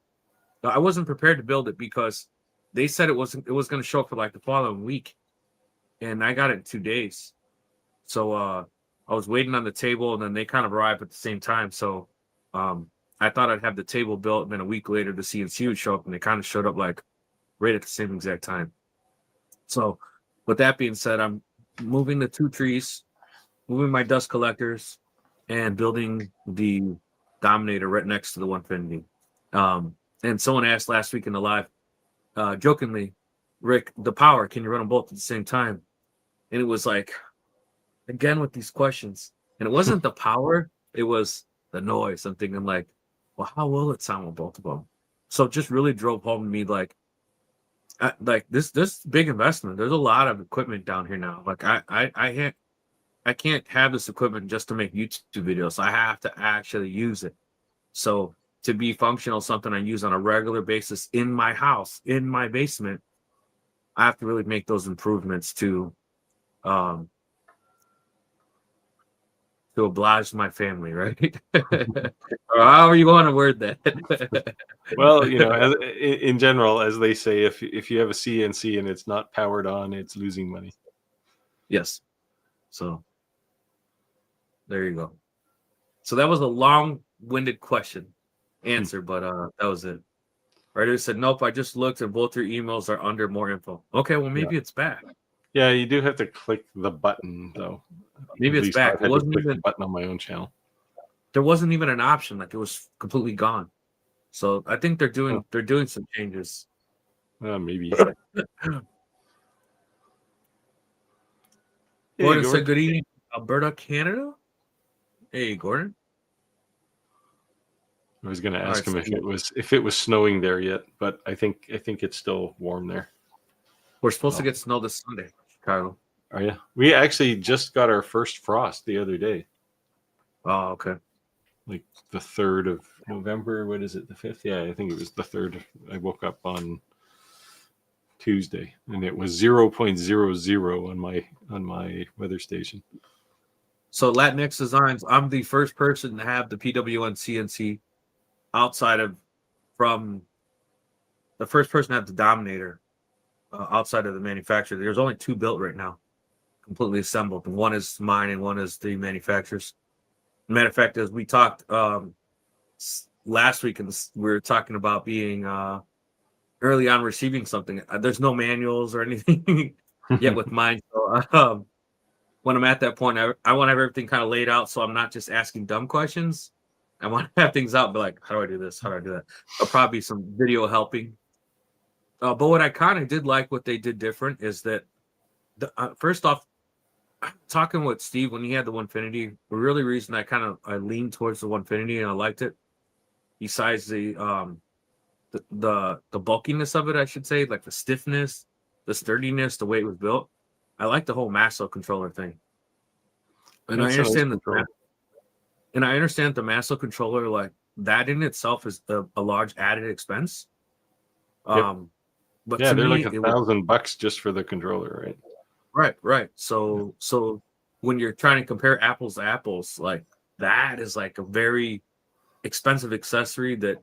I wasn't prepared to build it because they said it was going to show up for like the following week. And I got it in 2 days. So I was waiting on the table, and then they kind of arrived at the same time. So I thought I'd have the table built, and then a week later the CNC would show up, and they kind of showed up like right at the same exact time. So with that being said, I'm moving the 2 trees, moving my dust collectors, and building the Dominator right next to the 150. And someone asked last week in the live, jokingly, Rick, the power, can you run them both at the same time? And it was like, again with these questions, and it wasn't the power, it was the noise. I'm thinking like, well, how will it sound with both of them? So it just really drove home to me like this big investment. There's a lot of equipment down here now. Like I can't have this equipment just to make YouTube videos. I have to actually use it. So to be functional, something I use on a regular basis in my house, in my basement, I have to really make those improvements to oblige my family, right? Or however you want to word that. Well, in general, as they say, if you have a CNC and it's not powered on, it's losing money. Yes. So there you go. So that was a long-winded answer, but that was it. Right? It said, nope, I just looked and both your emails are under more info. Okay, well, maybe it's back. Yeah, you do have to click the button, though. Maybe it's back. It wasn't even the button on my own channel. There wasn't even an option. Like, it was completely gone. So I think they're doing some changes. Maybe. Gordon said, good evening, Alberta, Canada. Hey, Gordon. I was going to ask him if it was snowing there yet, but I think it's still warm there. We're supposed to get snow this Sunday, Chicago. Are you? We actually just got our first frost the other day. Oh, okay. Like the 3rd of November. What is it? The 5th? Yeah, I think it was the 3rd. I woke up on Tuesday, and it was 0.00 on my weather station. So Latinx Designs, I'm the first person to have the PWN CNC the first person to have the Dominator outside of the manufacturer. There's only 2 built right now, completely assembled. And one is mine and one is the manufacturer's. Matter of fact, as we talked last week, and we were talking about being early on receiving something. There's no manuals or anything yet with mine. So when I'm at that point, I want to have everything kind of laid out, so I'm not just asking dumb questions. I want to have things out, but like, how do I do this? How do I do that? There'll probably be some video helping. But what I kind of did like what they did different is that, first off, talking with Steve when he had the Onefinity, the really reason I leaned towards the Onefinity and I liked it, besides the bulkiness of it, I should say, like the stiffness, the sturdiness, the way it was built. I like the whole Masso controller thing, and I understand the Masso controller, like that in itself is a large added expense. Yep. But yeah, to they're me, like $1,000 just for the controller, right? Right. So when you're trying to compare apples to apples, like that is like a very expensive accessory that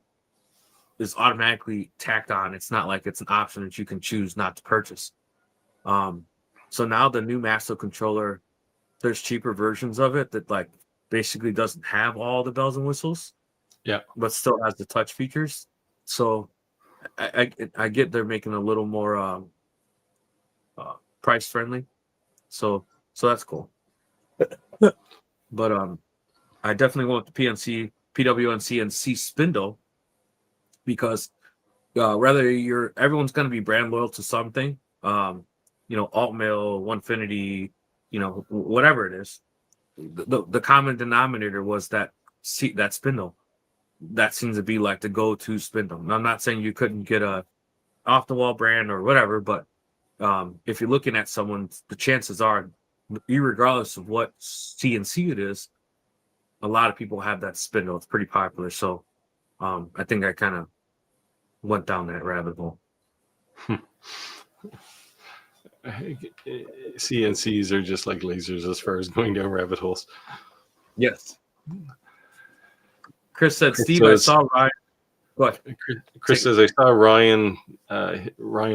is automatically tacked on. It's not like it's an option that you can choose not to purchase. So now the new Masso controller, there's cheaper versions of it that like basically doesn't have all the bells and whistles. Yeah. But still has the touch features. So I get they're making a little more price friendly. So that's cool. But I definitely want the PWNC and C spindle, because everyone's going to be brand loyal to something, alt mill, Onefinity, whatever it is. The common denominator was that spindle. That seems to be like the go-to spindle. And I'm not saying you couldn't get a off-the-wall brand or whatever, but if you're looking at someone, the chances are, regardless of what CNC it is, a lot of people have that spindle. It's pretty popular. So I think I kind of went down that rabbit hole. CNCs are just like lasers as far as going down rabbit holes. Yes. Chris said, Steve, I saw Ryan. What? Chris says, I saw Ryan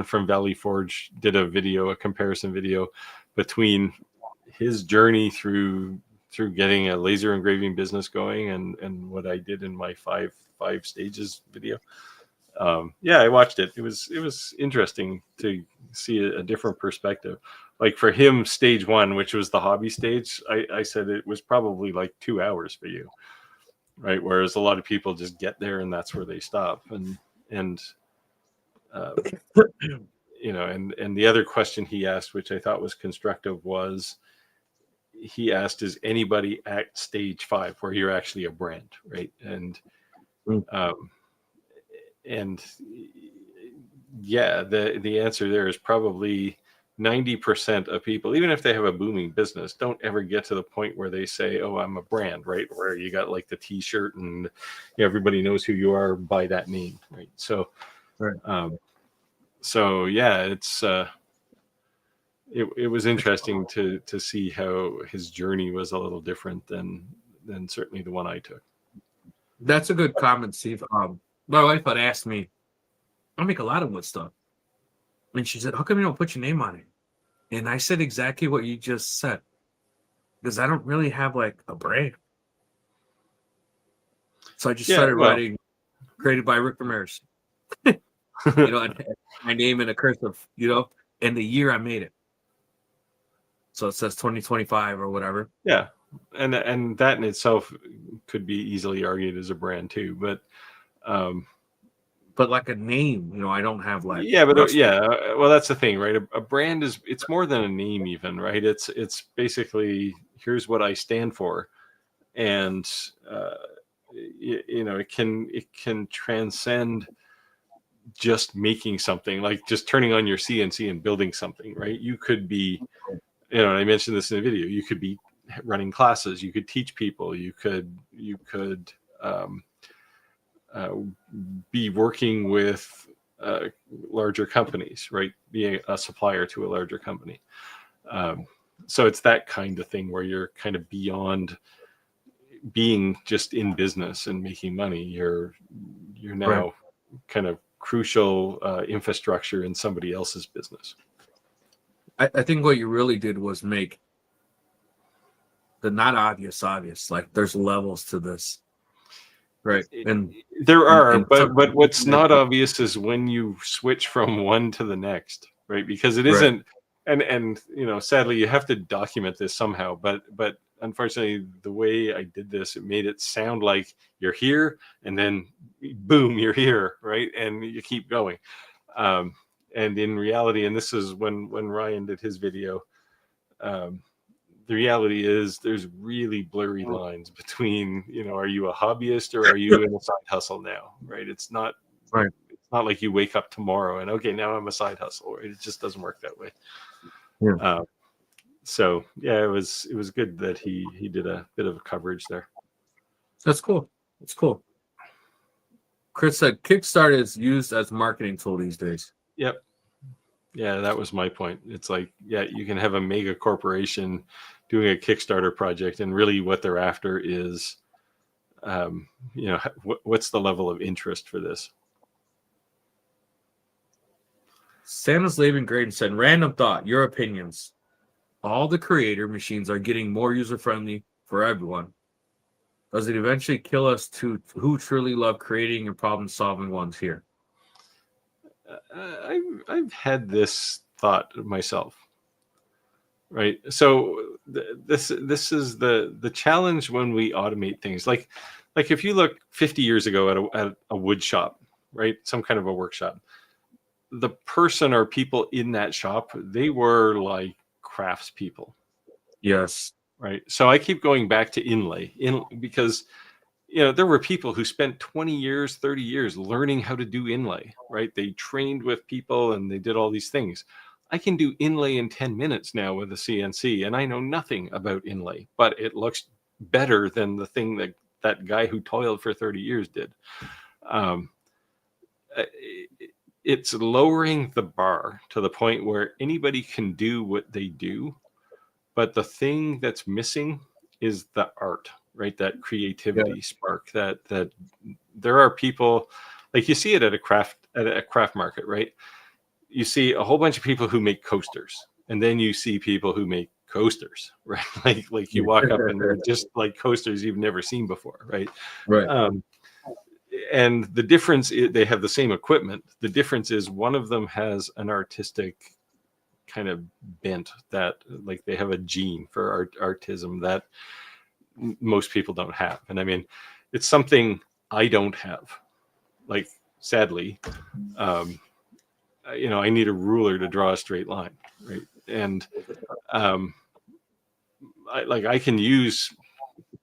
from Valley Forge did a comparison video between his journey through getting a laser engraving business going and what I did in my five stages video. I watched it. It was interesting to see a different perspective. Like for him, stage 1, which was the hobby stage, I said it was probably like 2 hours for you, right? Whereas a lot of people just get there and that's where they stop. And the other question he asked, which I thought was constructive, was he asked, is anybody at stage 5 where you're actually a brand, right? And the answer there is probably 90% of people, even if they have a booming business, don't ever get to the point where they say, oh, I'm a brand, right? Where you got like the t-shirt and everybody knows who you are by that name, right? So, right. It's it was interesting to see how his journey was a little different than certainly the one I took. That's a good comment, Steve. My wife had asked me, I make a lot of wood stuff. And she said, how come you don't put your name on it? And I said exactly what you just said. Because I don't really have like a brand. So I just started writing, created by Rick Ramirez. My name in a cursive, and the year I made it. So it says 2025 or whatever. Yeah. And that in itself could be easily argued as a brand too, but like a name, I don't have like. Well, that's the thing, right? A brand it's more than a name even, right? It's basically, here's what I stand for. And it can transcend just making something, like just turning on your CNC and building something, right? You could be, I mentioned this in the video, you could be running classes, you could teach people, you could be working with larger companies, right? Being a supplier to a larger company. So it's that kind of thing where you're kind of beyond being just in business and making money. You're now kind of crucial infrastructure in somebody else's business. I think what you really did was make the not obvious. Like there's levels to this, right? And there are, and but what's not obvious is when you switch from one to the next, right? Because it isn't, and you know, sadly, you have to document this somehow. But unfortunately, the way I did this, it made it sound like you're here, and then boom, you're here, right? And you keep going. And in reality, and this is when Ryan did his video, the reality is there's really blurry lines between, you know, are you a hobbyist or are you in a side hustle now, right? It's not like you wake up tomorrow and okay, now I'm a side hustle, right? It just doesn't work that way. Yeah. So yeah, it was good that he did a bit of coverage there. That's cool. It's cool. Chris said Kickstarter is used as a marketing tool these days. Yep. Yeah, that was my point. It's like, yeah, you can have a mega corporation doing a Kickstarter project, and really what they're after is, you know, what's the level of interest for this? Santa's Laban Graydon said, random thought, your opinions. All the creator machines are getting more user-friendly for everyone. Does it eventually kill us to who truly love creating and problem-solving ones here? I've had this thought myself, right? So this is the challenge when we automate things. Like if you look 50 years ago at a wood shop, right? Some kind of a workshop. The person or people in that shop, they were like craftspeople. Yes. Right. So I keep going back to inlay because, you know, there were people who spent 20 years, 30 years learning how to do inlay, right? They trained with people and they did all these things. I can do inlay in 10 minutes now with a CNC, and I know nothing about inlay, but it looks better than the thing that guy who toiled for 30 years did. It's lowering the bar to the point where anybody can do what they do, but the thing that's missing is the art, right? That creativity spark. That there are people, like you see it at a craft market, right? You see a whole bunch of people who make coasters, and then you see people who make coasters, right? Like you walk up and they're just like coasters you've never seen before, right? Right. And the difference is they have the same equipment. The difference is one of them has an artistic kind of bent, that like they have a gene for artism that most people don't have. And I mean, it's something I don't have. Like, sadly, you know, I need a ruler to draw a straight line, right? And I can use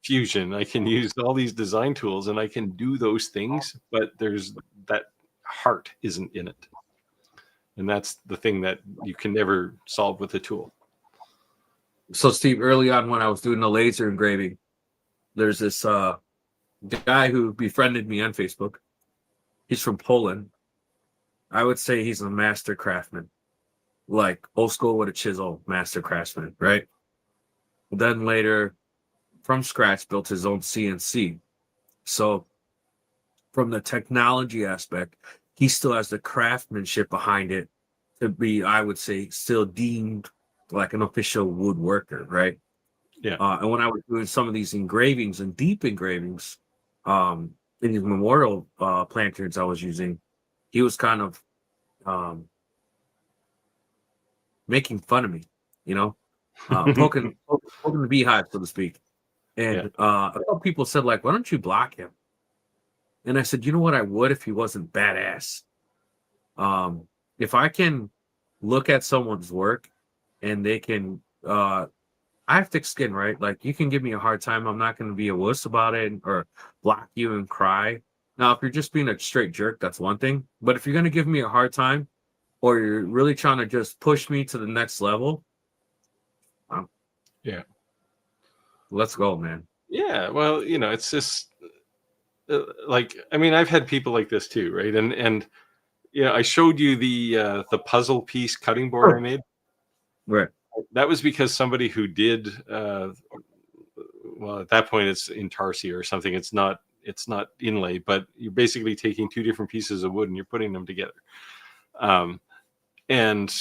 Fusion, I can use all these design tools, and I can do those things, but there's that heart isn't in it. And that's the thing that you can never solve with a tool. So Steve, early on when I was doing the laser engraving, there's this guy who befriended me on Facebook. He's from Poland. I would say he's a master craftsman, like old school with a chisel, master craftsman, right? Then later, from scratch, built his own CNC. So from the technology aspect, he still has the craftsmanship behind it to be, I would say, still deemed like an official woodworker, right? Yeah. And when I was doing some of these engravings and deep engravings, in these memorial planterns I was using, he was kind of making fun of me, you know, poking the beehive, so to speak. And a couple people said, like, why don't you block him? And I said, you know what? I would if he wasn't badass. If I can look at someone's work and they can, I have thick skin, right? Like, you can give me a hard time. I'm not going to be a wuss about it or block you and cry. Now, if you're just being a straight jerk, that's one thing. But if you're going to give me a hard time or you're really trying to just push me to the next level, let's go, man. Yeah. Well, you know, it's just like, I mean, I've had people like this too, right? And you know, I showed you the puzzle piece cutting board I made. Right. That was because somebody who did well, at that point it's intarsia or something. It's not inlay, but you're basically taking two different pieces of wood and you're putting them together. And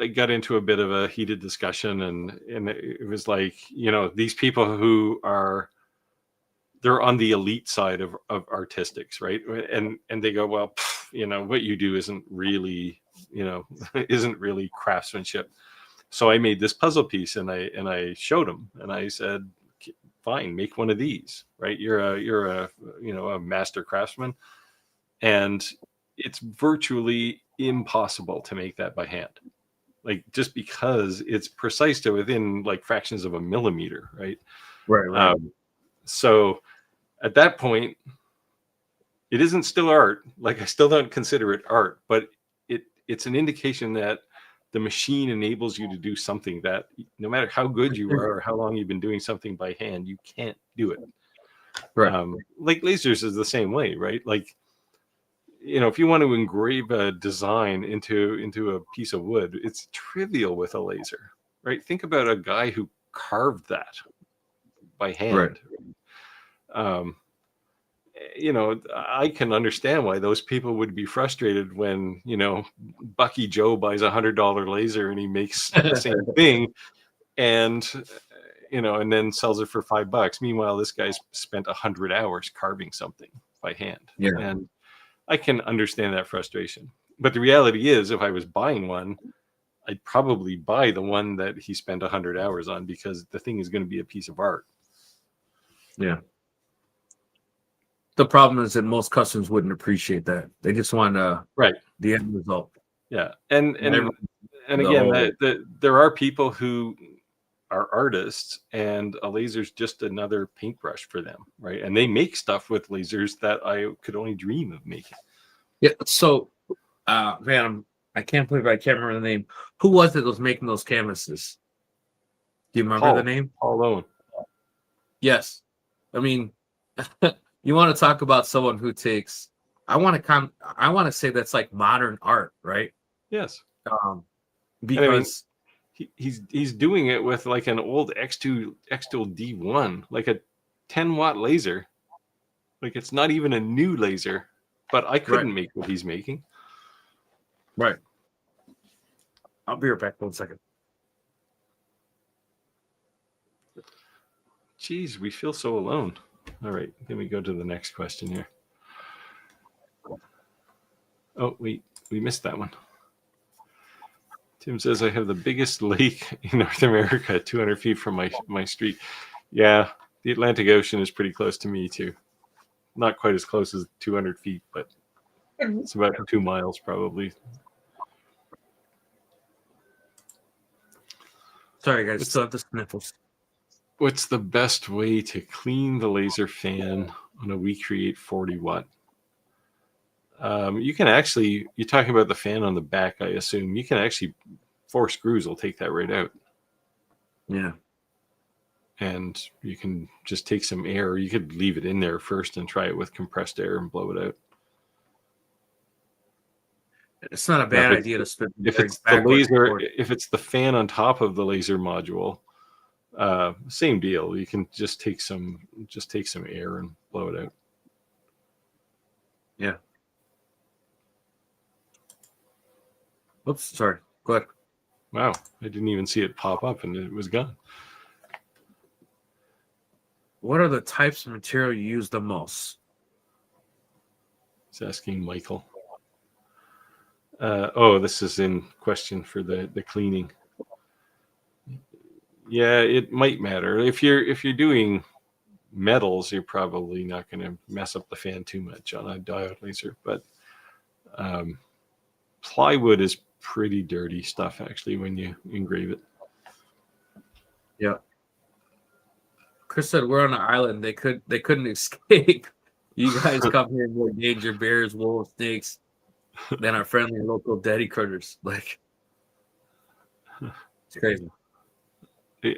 got into a bit of a heated discussion, and it was like, these people who they're on the elite side of artistics, right? And they go, well, what you do isn't really, isn't really craftsmanship. So I made this puzzle piece, and I showed them, and I said, fine, make one of these, right? You're a master craftsman, and it's virtually impossible to make that by hand, like, just because it's precise to within like fractions of a millimeter, right? Right. So at that point, it isn't still art. Like, I still don't consider it art, but it's an indication that the machine enables you to do something that, no matter how good you are or how long you've been doing something by hand, you can't do it. Right. Like lasers is the same way, right? Like, if you want to engrave a design into a piece of wood, it's trivial with a laser, right? Think about a guy who carved that by hand. Right. I can understand why those people would be frustrated when, Bucky Joe buys $100 laser and he makes the same thing, and and then sells it for $5. Meanwhile, this guy's spent 100 hours carving something by hand. Yeah. And I can understand that frustration. But the reality is, if I was buying one, I'd probably buy the one that he spent 100 hours on, because the thing is going to be a piece of art. Yeah. The problem is that most customers wouldn't appreciate that. They just want the end result. Yeah. And again, there are people who are artists, and a laser's just another paintbrush for them, right? And they make stuff with lasers that I could only dream of making. Yeah. So, man, I can't believe I can't remember the name. Who was it that was making those canvases? Do you remember the name? Paul Owen. Yes. I mean, you want to talk about someone who takes, I want to say that's like modern art, right? Yes. Because he's doing it with like an old xTool D1, like a 10-watt laser. Like, it's not even a new laser, but I couldn't make what he's making. Right. I'll be right back 1 second. Geez, we feel so alone. All right, then we go to the next question here. Oh, wait, we missed that one. Tim says, I have the biggest lake in North America, 200 feet from my street. Yeah, the Atlantic Ocean is pretty close to me, too. Not quite as close as 200 feet, but it's about 2 miles, probably. Sorry, guys, still have the sniffles. What's the best way to clean the laser fan on a WeCreate 40-watt? You can actually, you're talking about the fan on the back, I assume. You can actually, 4 screws will take that right out. Yeah. And you can just take some air. You could leave it in there first and try it with compressed air and blow it out. It's not a bad idea to spin. If it's the laser, if it's the fan on top of the laser module, same deal. You can just take some air and blow it out. Yeah. Oops, sorry. Go ahead. Wow, I didn't even see it pop up, and it was gone. What are the types of material you use the most? He's asking Michael. This is in question for the cleaning. Yeah, it might matter. If you're doing metals, you're probably not going to mess up the fan too much on a diode laser. But plywood is pretty dirty stuff, actually, when you engrave it. Yeah. Chris said we're on an island. They couldn't escape. You guys come here more danger, bears, wolves, snakes, than our friendly local daddy critters. Like, it's crazy.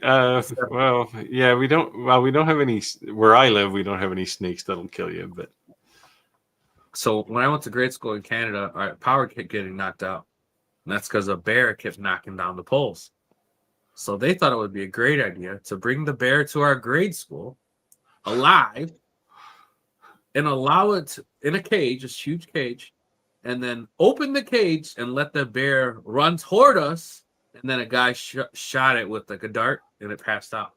Well, yeah, we don't have any where I live. We don't have any snakes that'll kill you. But so when I went to grade school in Canada, our power kept getting knocked out, and that's because a bear kept knocking down the poles. So they thought it would be a great idea to bring the bear to our grade school alive and allow it in a cage, a huge cage, and then open the cage and let the bear run toward us and then a guy shot it with like a dart, and it passed out.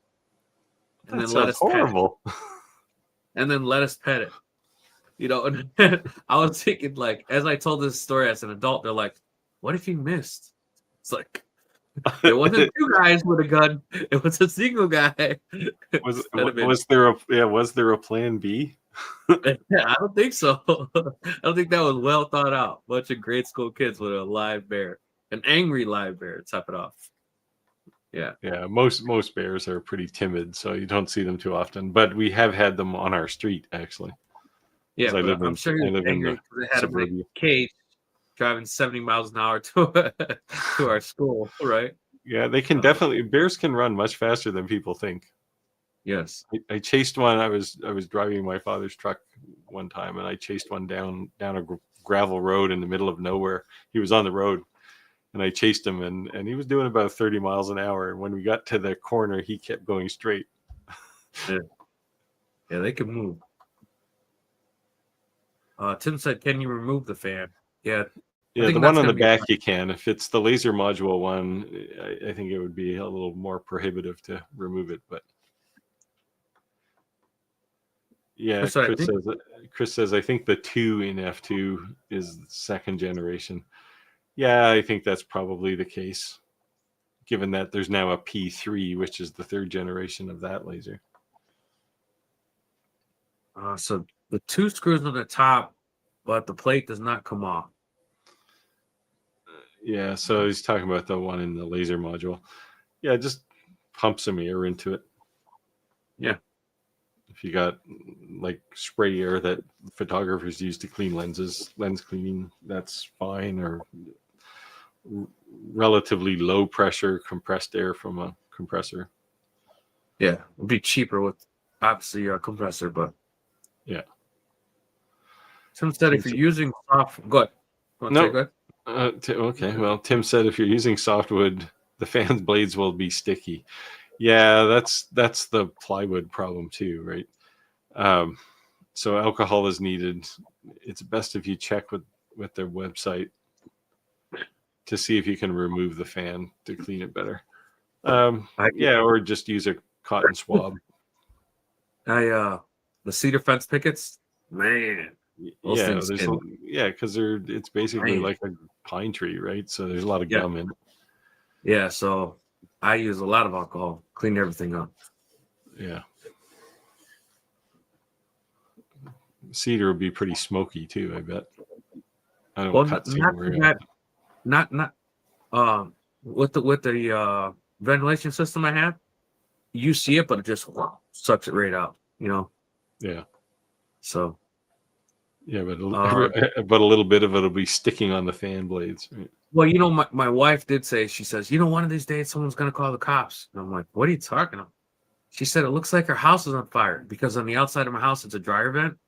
And That then let sounds us pet it. horrible. And then let us pet it. You know, and I was thinking, like, as I told this story as an adult, they're like, "What if you missed?" It's like there wasn't two guys with a gun; it was a single guy. Was there a plan B? I don't think so. I don't think that was well thought out. Bunch of grade school kids with a live bear, an angry live bear, to top it off. Yeah. Yeah, most bears are pretty timid, so you don't see them too often. But we have had them on our street, actually. Yeah, but I'm sure he was angry because they had him in a cage driving 70 miles an hour to our school, right? Yeah, they can definitely. Bears can run much faster than people think. Yes. I chased one. I was driving my father's truck one time, and I chased one down a gravel road in the middle of nowhere. He was on the road, and I chased him, and he was doing about 30 miles an hour. And when we got to the corner, he kept going straight. Yeah, they can move. Tim said, "Can you remove the fan?" Yeah. Yeah, the one on the back you can. If it's the laser module one, I think it would be a little more prohibitive to remove it. But yeah, Chris says I think the 2 in F2 is the second generation. Yeah, I think that's probably the case, given that there's now a P3, which is the third generation of that laser. So the 2 screws on the top, but the plate does not come off. Yeah, so he's talking about the one in the laser module. Yeah, just pump some air into it. Yeah. If you got like spray air that photographers use to clean lenses, lens cleaning, that's fine. Or relatively low pressure compressed air from a compressor. Yeah, it'd be cheaper with obviously a compressor, but yeah. Tim said if you're using soft, go ahead. No. Go ahead. Okay. Well, Tim said if you're using softwood, the fan blades will be sticky. Yeah, that's the plywood problem too, right? So alcohol is needed. It's best if you check with their website to see if you can remove the fan to clean it better. Or just use a cotton swab. The cedar fence pickets, man. Because it's basically like a pine tree, right? So there's a lot of gum in it. Yeah, so I use a lot of alcohol, clean everything up. Yeah. Cedar would be pretty smoky too, I bet. I don't cut cedar. Not with the ventilation system I have, you see it, but it just sucks it right out, you know. Yeah. So. Yeah, but a little bit of it will be sticking on the fan blades. Right? Well, you know, my wife did say, she says, one of these days someone's going to call the cops. And I'm like, what are you talking about? She said, it looks like her house is on fire because on the outside of my house, it's a dryer vent.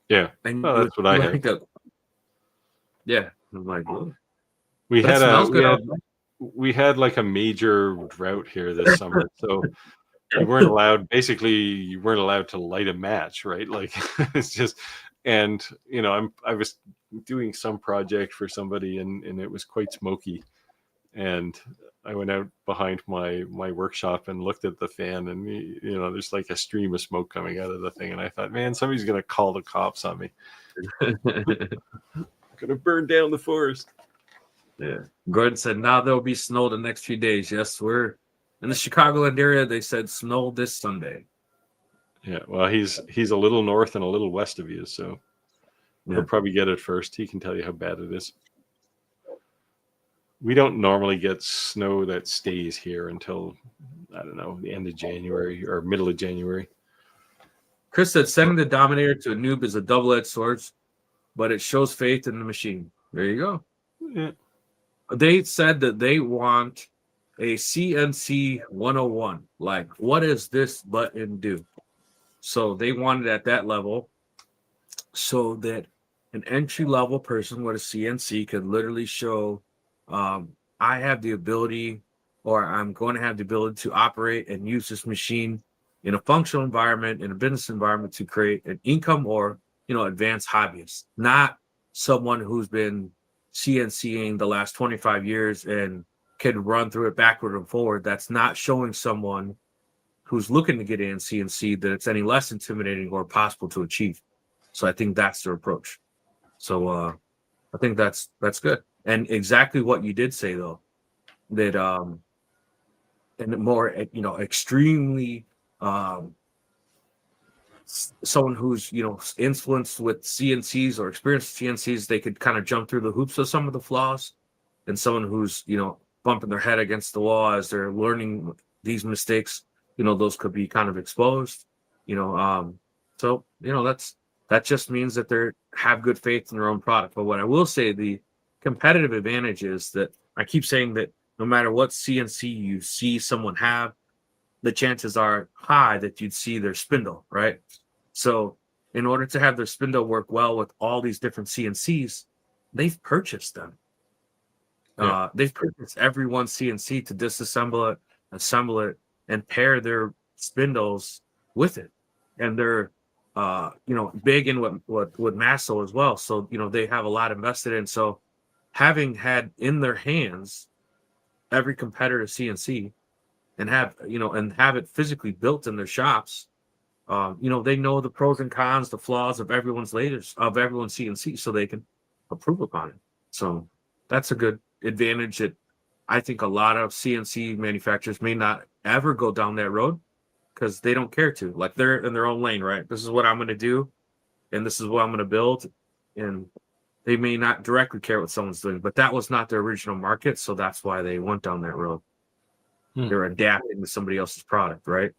Yeah. And that's what I have. Yeah. I'm like, well, we had like a major drought here this summer. So you weren't allowed to light a match, right? Like it's just, and you know, I was doing some project for somebody and it was quite smoky. And I went out behind my workshop and looked at the fan and, you know, there's like a stream of smoke coming out of the thing. And I thought, man, somebody's going to call the cops on me. Going to burn down the forest. Yeah. Gordon said, now there'll be snow the next few days. Yes, we're in the Chicagoland area. They said snow this Sunday. Yeah. Well, he's a little north and a little west of you. So he'll probably get it first. He can tell you how bad it is. We don't normally get snow that stays here until, I don't know, the end of January or middle of January. Chris said sending the Dominator to a noob is a double-edged sword, but it shows faith in the machine. There you go. Yeah. They said that they want a CNC 101. Like, what does this button do? So they wanted at that level so that an entry-level person with a CNC could literally show I have the ability, or I'm going to have the ability to operate and use this machine in a functional environment, in a business environment to create an income or, you know, advanced hobbyist, not someone who's been CNCing the last 25 years and can run through it backward and forward. That's not showing someone who's looking to get in CNC that it's any less intimidating or possible to achieve. So I think that's their approach. So I think that's good. And exactly what you did say though, that and more extremely someone who's influenced with CNCs or experienced CNCs, they could kind of jump through the hoops of some of the flaws, and someone who's bumping their head against the wall as they're learning these mistakes, those could be kind of exposed. So that just means that they have good faith in their own product. But what I will say, the competitive advantage is that I keep saying that no matter what CNC you see someone have, the chances are high that you'd see their spindle, right? So in order to have their spindle work well with all these different CNCs, they've purchased them. Yeah. They've purchased every one CNC to disassemble it, assemble it, and pair their spindles with it. And they're big in what Massel as well. So they have a lot invested in. So having had in their hands every competitor CNC and have it physically built in their shops, they know the pros and cons, the flaws of everyone's CNC, so they can improve upon it. So that's a good advantage that I think a lot of CNC manufacturers may not ever go down that road because they don't care to. Like, they're in their own lane, right? This is what I'm going to do, and this is what I'm going to build, and they may not directly care what someone's doing, but that was not their original market, so that's why they went down that road. They're adapting to somebody else's product, right?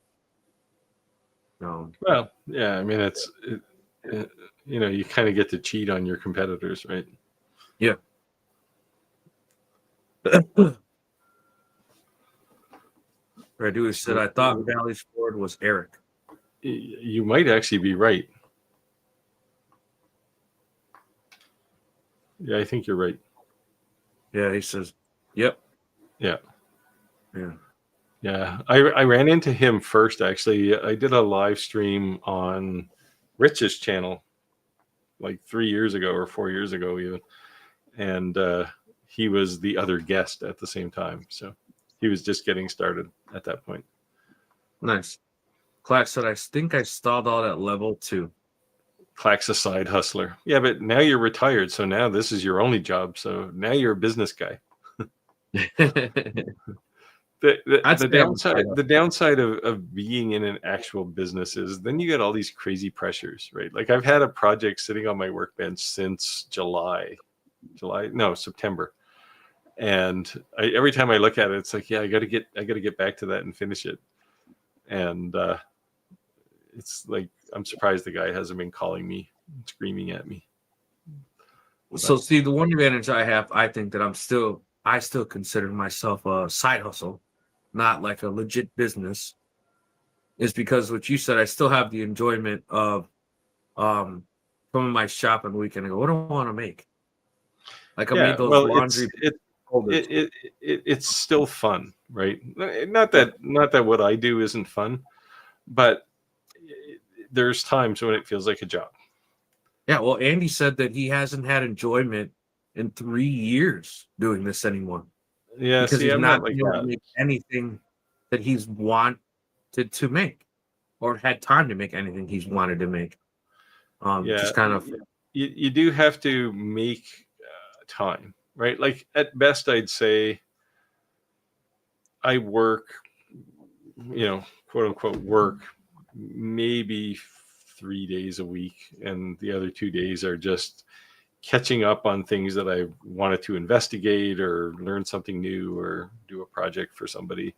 Well, yeah, I mean, you kind of get to cheat on your competitors, right? Yeah. Radu said, I thought Valley's Ford was Eric. You might actually be right. Yeah, I think you're right. Yeah, he says, yep. Yeah. Yeah. Yeah, I ran into him first, actually. I did a live stream on Rich's channel like 3 years ago or 4 years ago even. And he was the other guest at the same time. So he was just getting started at that point. Nice. Clack said, I think I stalled out at level 2. Clack's a side hustler. Yeah, but now you're retired. So now this is your only job. So now you're a business guy. The downside of being in an actual business is then you get all these crazy pressures, right? Like, I've had a project sitting on my workbench since September. And every time I look at it, it's like, yeah, I got to get back to that and finish it. And it's like, I'm surprised the guy hasn't been calling me, screaming at me. So see, the one advantage I have, I think that I still consider myself a side hustle, not like a legit business, is because what you said, I still have the enjoyment of coming to my shop on the weekend and go, what do I want to make? Like, I made those laundry. It's still fun, right? Not that what I do isn't fun, but there's times when it feels like a job. Yeah, well, Andy said that he hasn't had enjoyment in 3 years doing this anymore. Yeah, because he's not like able to make anything that he's wanted to make, or had time to make anything he's wanted to make. Just kind of. You do have to make time, right? Like, at best, I'd say I work, quote unquote work, maybe 3 days a week, and the other 2 days are just catching up on things that I wanted to investigate or learn something new or do a project for somebody.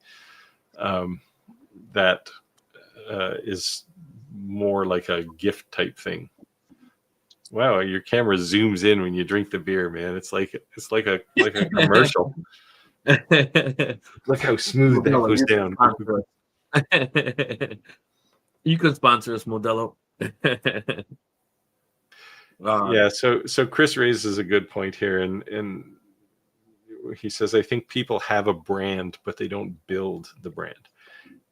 That is more like a gift type thing. Wow, your camera zooms in when you drink the beer, man. It's like a commercial. Look how smooth that goes down. You could sponsor us, Modelo. Yeah, so Chris raises a good point here, and he says, I think people have a brand, but they don't build the brand.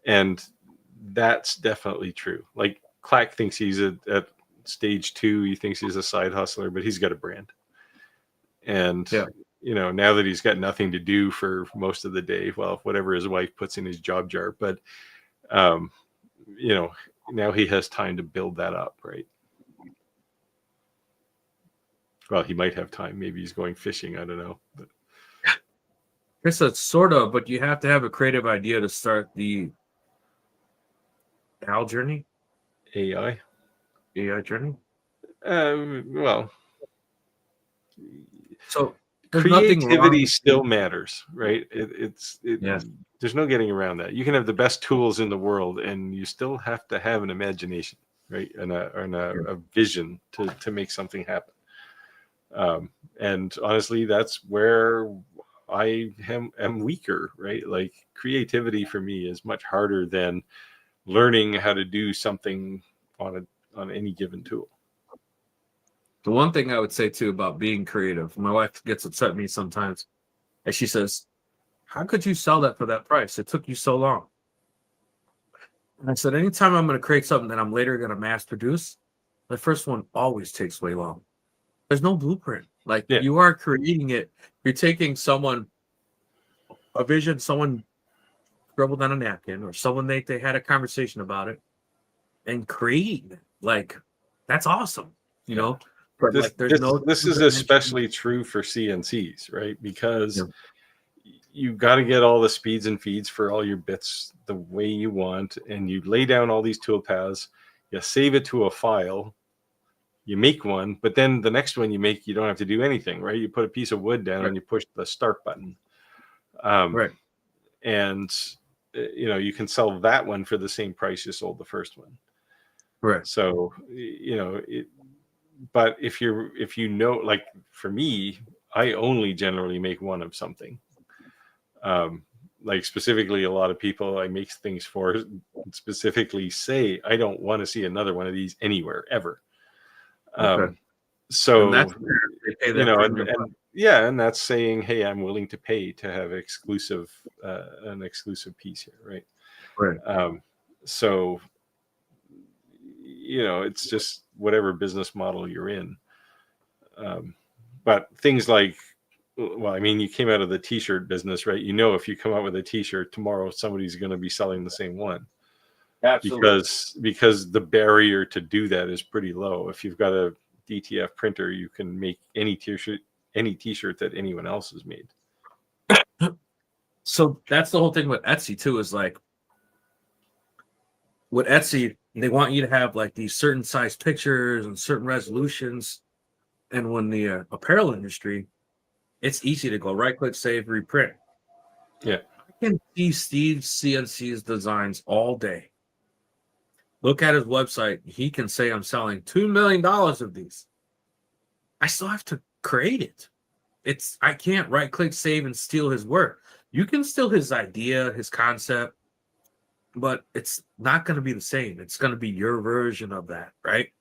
And that's definitely true. Like, Clack thinks he's at stage 2. He thinks he's a side hustler, but he's got a brand. And now that he's got nothing to do for most of the day, well, whatever his wife puts in his job jar, but now he has time to build that up, right? Well, he might have time. Maybe he's going fishing. I don't know. But It's a sort of, but you have to have a creative idea to start the AI journey. AI journey. Well, so creativity still matters, right? Yeah. There's no getting around that. You can have the best tools in the world, and you still have to have an imagination, right? And a vision to make something happen. And honestly, that's where I am weaker, right? Like creativity for me is much harder than learning how to do something on any given tool. The one thing I would say too about being creative, my wife gets upset at me sometimes, and she says, "How could you sell that for that price? It took you so long." And I said, anytime I'm going to create something that I'm later going to mass produce, the first one always takes way long. There's no blueprint. Like you are creating it. You're taking a vision, someone scribbled on a napkin, or someone they had a conversation about it, and creating it. Like that's awesome, But this is especially true for CNCs, right? Because you've got to get all the speeds and feeds for all your bits the way you want, and you lay down all these tool paths, you save it to a file, you make one, but then the next one you make, you don't have to do anything, right? You put a piece of wood down and you push the start button. Right. And, you can sell that one for the same price you sold the first one. Right. So, but if like for me, I only generally make one of something. Like specifically, a lot of people I make things for specifically say, I don't want to see another one of these anywhere ever. Okay. So, and that's and that's saying, hey, I'm willing to pay to have an exclusive piece here. Right. Right. So, it's just whatever business model you're in. But things like, well, I mean, you came out of the t-shirt business, right? If you come out with a t-shirt tomorrow, somebody's going to be selling the same one. Absolutely. Because the barrier to do that is pretty low. If you've got a DTF printer, you can make any t-shirt that anyone else has made. So that's the whole thing with Etsy too, is like with Etsy, they want you to have like these certain size pictures and certain resolutions. And when the apparel industry, it's easy to go right click, save, reprint. Yeah. I can see Steve CNC's designs all day. Look at his website. He can say, I'm selling $2 million of these. I still have to create it. I can't right click, save, and steal his work. You can steal his idea, his concept, but it's not going to be the same. It's going to be your version of that, right?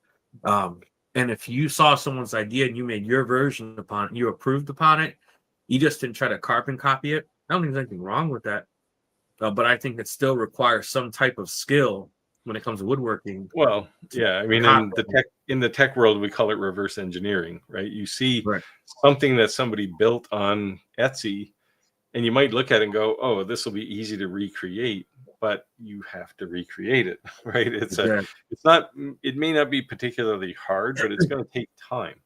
And if you saw someone's idea and you made your version upon it, you approved upon it, you just didn't try to carbon copy it. I don't think there's anything wrong with that. But I think it still requires some type of skill when it comes to woodworking. Well, yeah, I mean, in the tech world, we call it reverse engineering, right? You see something that somebody built on Etsy, and you might look at it and go, "Oh, this will be easy to recreate," but you have to recreate it, right? It may not be particularly hard, but it's going to take time,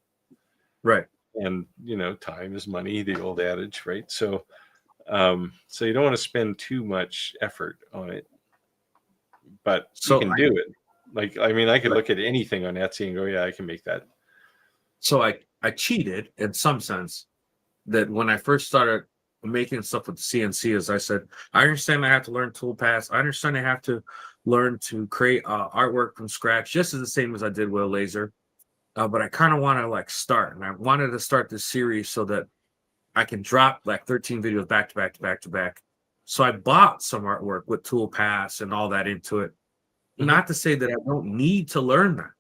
right? And time is money, the old adage, right? So, so you don't want to spend too much effort on it. But you can do it. Like, I mean, I could look at anything on Etsy and go, yeah, I can make that. So I cheated in some sense that when I first started making stuff with CNC, as I said, I understand I have to learn tool paths. I understand I have to learn to create artwork from scratch, just as the same as I did with a laser. But I kind of want to start, and I wanted to start this series so that I can drop 13 videos back to back to back to back. So I bought some artwork with tool paths and all that into it. Mm-hmm. Not to say that I don't need to learn that,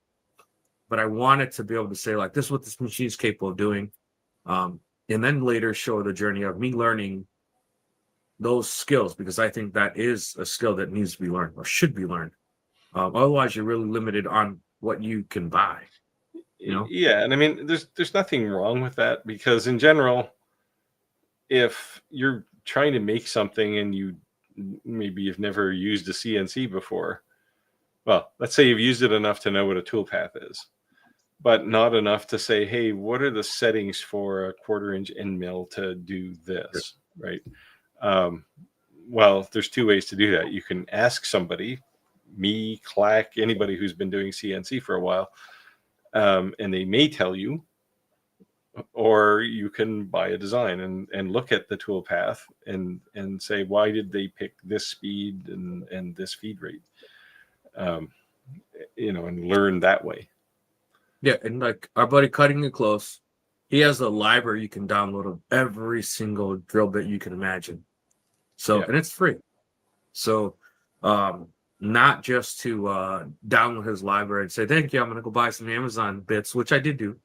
but I wanted to be able to say, this is what this machine is capable of doing. And then later show the journey of me learning those skills, because I think that is a skill that needs to be learned or should be learned. Otherwise, you're really limited on what you can buy. Yeah, and I mean, there's nothing wrong with that, because in general, if you're trying to make something and you've never used a CNC before, well, let's say you've used it enough to know what a toolpath is, but not enough to say, hey, what are the settings for a 1/4-inch end mill to do this, right? Well, there's 2 ways to do that. You can ask somebody, me, Clack, anybody who's been doing CNC for a while, and they may tell you, or you can buy a design and look at the tool path and say, why did they pick this speed and this feed rate? And learn that way. Yeah, and like our buddy Cutting It Close, he has a library you can download of every single drill bit you can imagine. So, and it's free. So, not just to download his library and say, thank you, I'm going to go buy some Amazon bits, which I did do.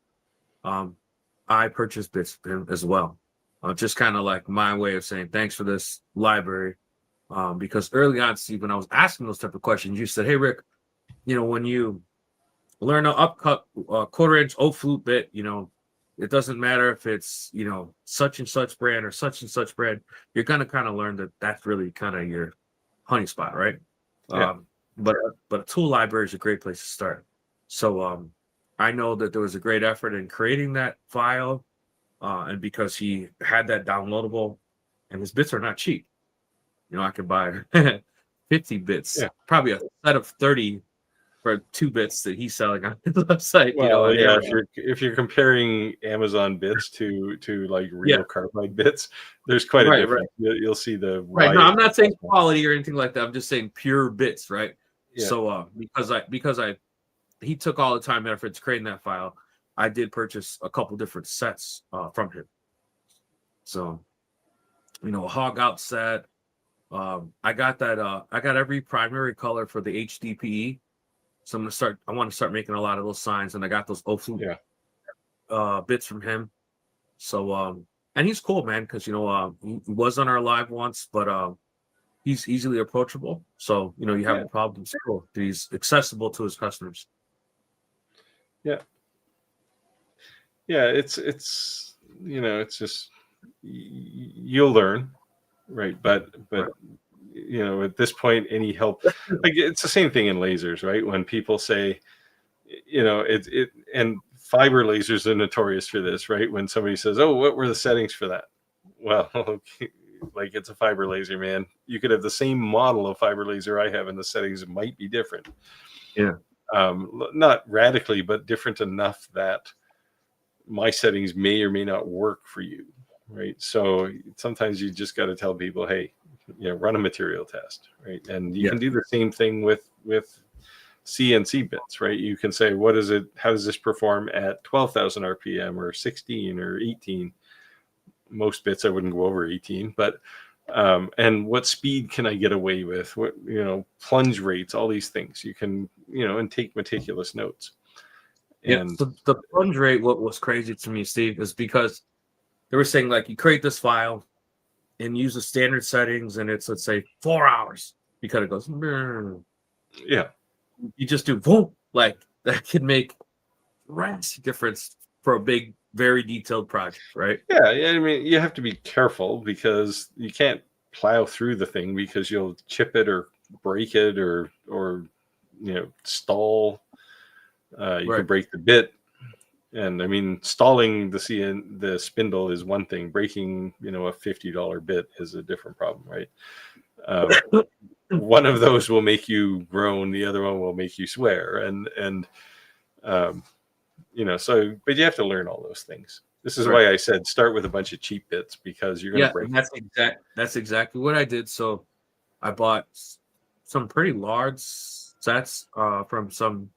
I purchased bits as well. Just kind of like my way of saying thanks for this library. Because early on, Steve, when I was asking those type of questions, you said, hey, Rick, when you learn an upcut 1/4-inch O flute bit, it doesn't matter if it's, such and such brand or such and such brand. You're going to kind of learn that that's really kind of your honey spot, right? Yeah. But a tool library is a great place to start. So I know that there was a great effort in creating that file, and because he had that downloadable, and his bits are not cheap. I could buy 50 bits, probably a set of 30 for 2 bits that he's selling on his website. Well, if you're comparing Amazon bits to like real carbide bits, there's quite a difference. Right. You'll see the right. No, I'm not saying quality or anything like that. I'm just saying pure bits, right? Yeah. So because he took all the time and effort to creating that file, I did purchase a couple different sets from him. So, a hog out set. I got that. I got every primary color for the HDPE. So I want to start making a lot of those signs, and I got those OFU bits from him. So and he's cool, man, because he was on our live once, but he's easily approachable. So you have a problem, it's cool. He's accessible to his customers. Yeah. It's just you'll learn, right? But at this point, any help, like it's the same thing in lasers, right? When people say, and fiber lasers are notorious for this, right? When somebody says, oh, what were the settings for that? Well, like it's a fiber laser, man. You could have the same model of fiber laser I have, and the settings might be different. Yeah. Not radically, but different enough that my settings may or may not work for you, right? So sometimes you just got to tell people, hey, run a material test, right? And you can do the same thing with CNC bits, right? You can say, how does this perform at 12,000 RPM or 16 or 18? Most bits I wouldn't go over 18, but and what speed can I get away with? What, plunge rates, all these things you can, and take meticulous notes. And so the plunge rate, what was crazy to me, Steve, is because they were saying like you create this file and use the standard settings, and it's, let's say, 4 hours, because it goes, yeah, you just do boom, like that could make drastic difference for a big, very detailed project, right? Yeah, I mean, you have to be careful because you can't plow through the thing because you'll chip it or break it or stall. You could break the bit. And I mean, stalling the spindle is one thing. Breaking, a $50 bit is a different problem, right? One of those will make you groan. The other one will make you swear. And so, but you have to learn all those things. This is why I said start with a bunch of cheap bits, because you're going to break. And that's exactly what I did. So I bought some pretty large sets from some.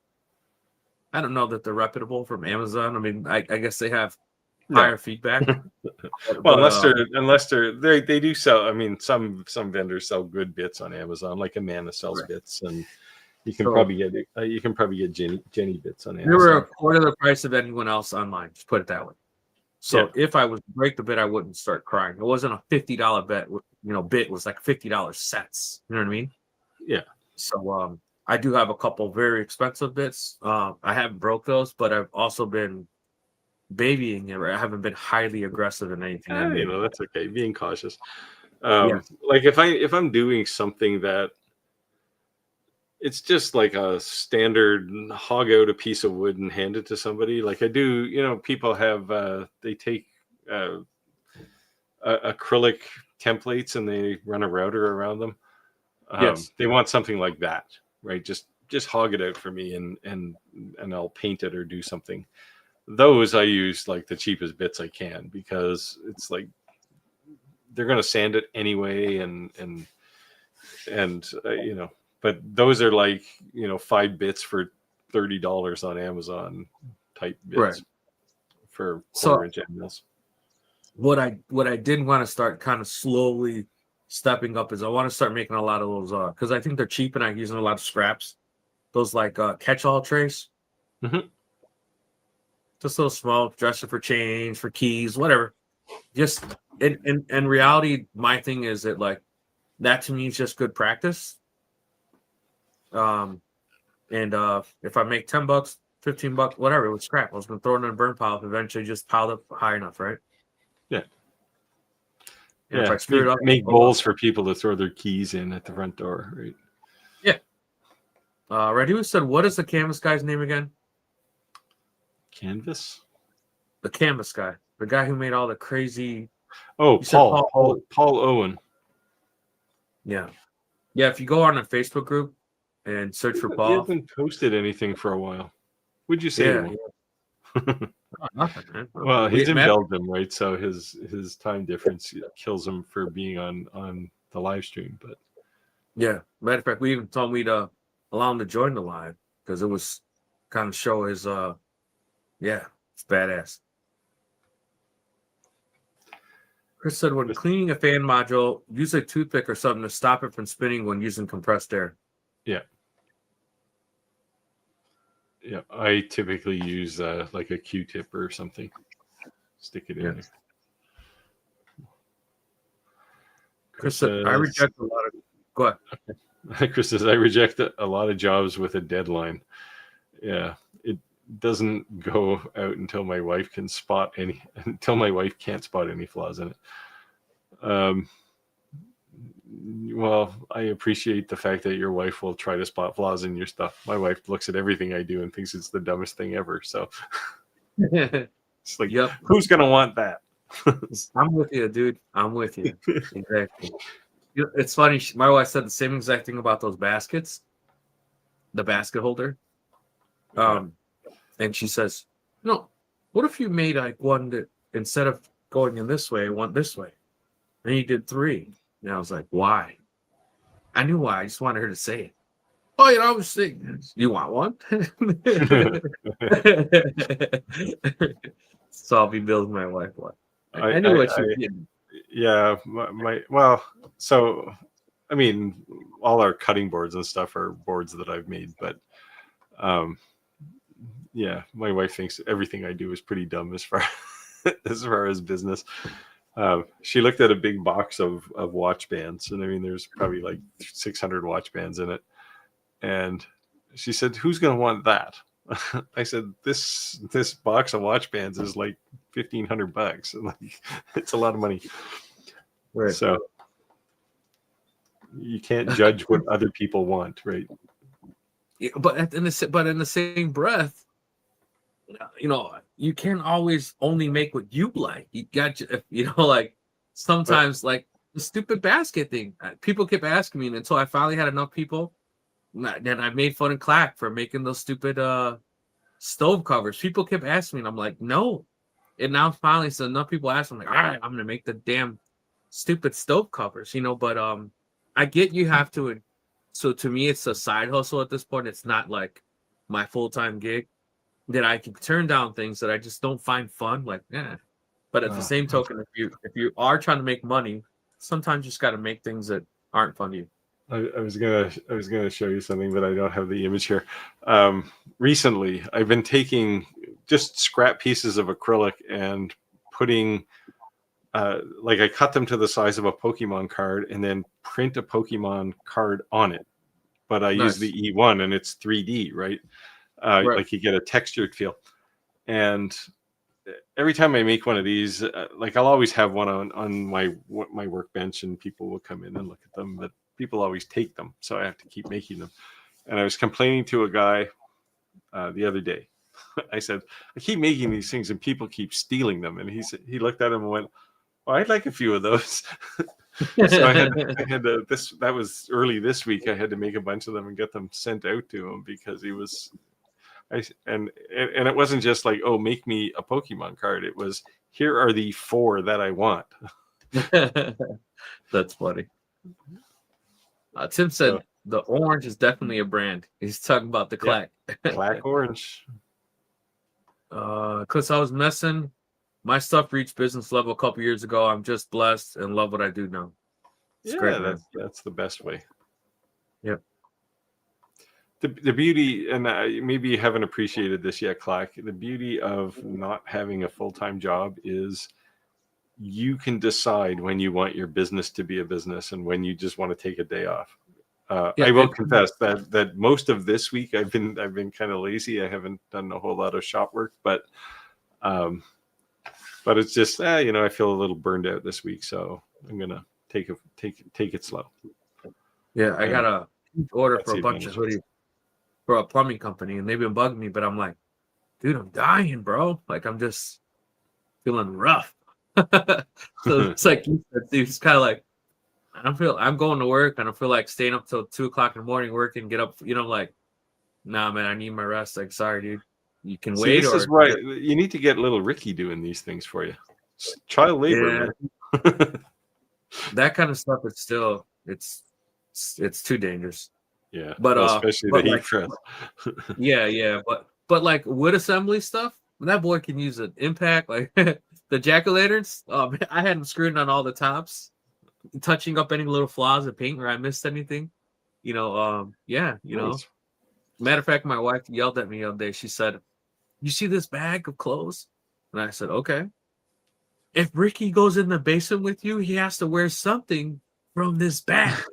I don't know that they're reputable, from Amazon. I mean, I guess they have higher feedback. Well, unless they do sell. I mean, some vendors sell good bits on Amazon, like Amanda sells bits, and you can probably get Jenny bits on Amazon. They were a quarter of the price of anyone else online. Just put it that way. So if I was to break the bit, I wouldn't start crying. It wasn't a $50 bet. Bit was like $50 sets. You know what I mean? Yeah. So I do have a couple very expensive bits. I haven't broke those, but I've also been babying it. I haven't been highly aggressive in anything I made. That's okay. Being cautious. Yeah. Like if I'm doing something that it's just like a standard hog out a piece of wood and hand it to somebody. Like I do, people have they take acrylic templates and they run a router around them. Yes. They want something like that, right? Just hog it out for me and I'll paint it or do something. Those I use like the cheapest bits I can, because it's like they're going to sand it anyway, and but those are like 5 bits for $30 on Amazon type bits, right, for quarter-inch mils. What I did want to start kind of slowly stepping up is I want to start making a lot of those because I think they're cheap and I'm using a lot of scraps. Those like catch-all trays. Mm-hmm. Just little small dresser for change, for keys, whatever. Just in reality, my thing is that like that to me is just good practice. And if I make $10, $15, whatever, it was scrap. I was gonna throw it in a burn pile, eventually just piled up high enough, right? Yeah. And if I screw it up, make bowls for people to throw their keys in at the front door, right? Yeah. Right. Who said, what is the canvas guy's name again? Canvas? The canvas guy. The guy who made all the crazy. Oh, Paul Owen. Yeah. Yeah, if you go on a Facebook group and search for Paul. He hasn't posted anything for a while. Would you say? Yeah. Oh, nothing, man. Well, he's in Belgium, right? So his time difference kills him for being on the live stream. But yeah, matter of fact, we even told me to allow him to join the live because it was kind of show his it's badass. Chris said, when cleaning a fan module, use a toothpick or something to stop it from spinning when using compressed air. Yeah. Yeah, I typically use like a Q-tip or something. Stick it in there. Chris said, I reject a lot of... Go ahead. Chris says, I reject a lot of jobs with a deadline. Yeah, it doesn't go out until my wife can't spot any flaws in it. Well, I appreciate the fact that your wife will try to spot flaws in your stuff. My wife looks at everything I do and thinks it's the dumbest thing ever. So it's like, who's going to want that? I'm with you, dude. I'm with you. Exactly. It's funny. My wife said the same exact thing about those baskets, the basket holder. And she says, no, what if you made like one that instead of going in this way, went this way? And you did 3. And I was like, why? I knew why. I just wanted her to say it. Oh, I was thinking, you want one? So I'll be building my wife one. I knew what you did. Yeah. So, I mean, all our cutting boards and stuff are boards that I've made, but yeah, my wife thinks everything I do is pretty dumb as far as business. She looked at a big box of watch bands, and I mean, there's probably like 600 watch bands in it. And she said, "Who's going to want that?" I said, "This box of watch bands is like $1,500. Like, it's a lot of money." Right. So you can't judge what other people want, right? Yeah, but in the same breath, you can't always only make what you like. You got like sometimes like the stupid basket thing. People kept asking me until I finally had enough people. Then I made fun of Clack for making those stupid stove covers. People kept asking me, and I'm like, no. And now finally, so enough people ask me, I'm like, all right, I'm gonna make the damn stupid stove covers, But I get you have to. So to me, it's a side hustle at this point. It's not like my full-time gig that I can turn down things that I just don't find fun. Like, But at the same token, if you are trying to make money, sometimes you just got to make things that aren't fun to you. I was gonna show you something, but I don't have the image here. Recently, I've been taking just scrap pieces of acrylic and putting, like I cut them to the size of a Pokemon card and then print a Pokemon card on it. But I use the E1 and it's 3D, right? Like you get a textured feel. And every time I make one of these, like I'll always have one on my workbench, and people will come in and look at them, but people always take them, so I have to keep making them. And I was complaining to a guy the other day. I said, I keep making these things and people keep stealing them. And he looked at him and went, well, I'd like a few of those. So I had that was early this week. I had to make a bunch of them and get them sent out to him because he was, and it wasn't just like, oh, make me a Pokemon card. It was, here are the 4 that I want. That's funny. Tim said the orange is definitely a brand. He's talking about the Clack. Clack orange. Because I was messing. My stuff reached business level a couple years ago. I'm just blessed and love what I do now. It's great, that's the best way. Yep. The beauty, and maybe you haven't appreciated this yet, Clack, the beauty of not having a full-time job is you can decide when you want your business to be a business and when you just want to take a day off. I will confess that most of this week I've been kind of lazy. I haven't done a whole lot of shop work, but it's just I feel a little burned out this week, so I'm gonna take it slow. Yeah, I got a order for a bunch of hoodies for a plumbing company, and they've been bugging me, but I'm like, dude, I'm dying, bro. Like, I'm just feeling rough. So it's like, it's kind of like, I'm going to work, and I feel like staying up till 2:00 in the morning working, get up, like, nah, man, I need my rest. Like, sorry, dude, you can wait. This is why you need to get little Ricky doing these things for you. Child labor, man. That kind of stuff is still, it's too dangerous. Yeah, but especially the heat press. yeah, but like wood assembly stuff, that boy can use an impact, like the jack-o'-lanterns. I had him screwing on all the tops, touching up any little flaws of paint where I missed anything. Nice. Matter of fact, my wife yelled at me the other day. She said, "You see this bag of clothes?" And I said, "Okay. If Ricky goes in the basement with you, he has to wear something from this bag."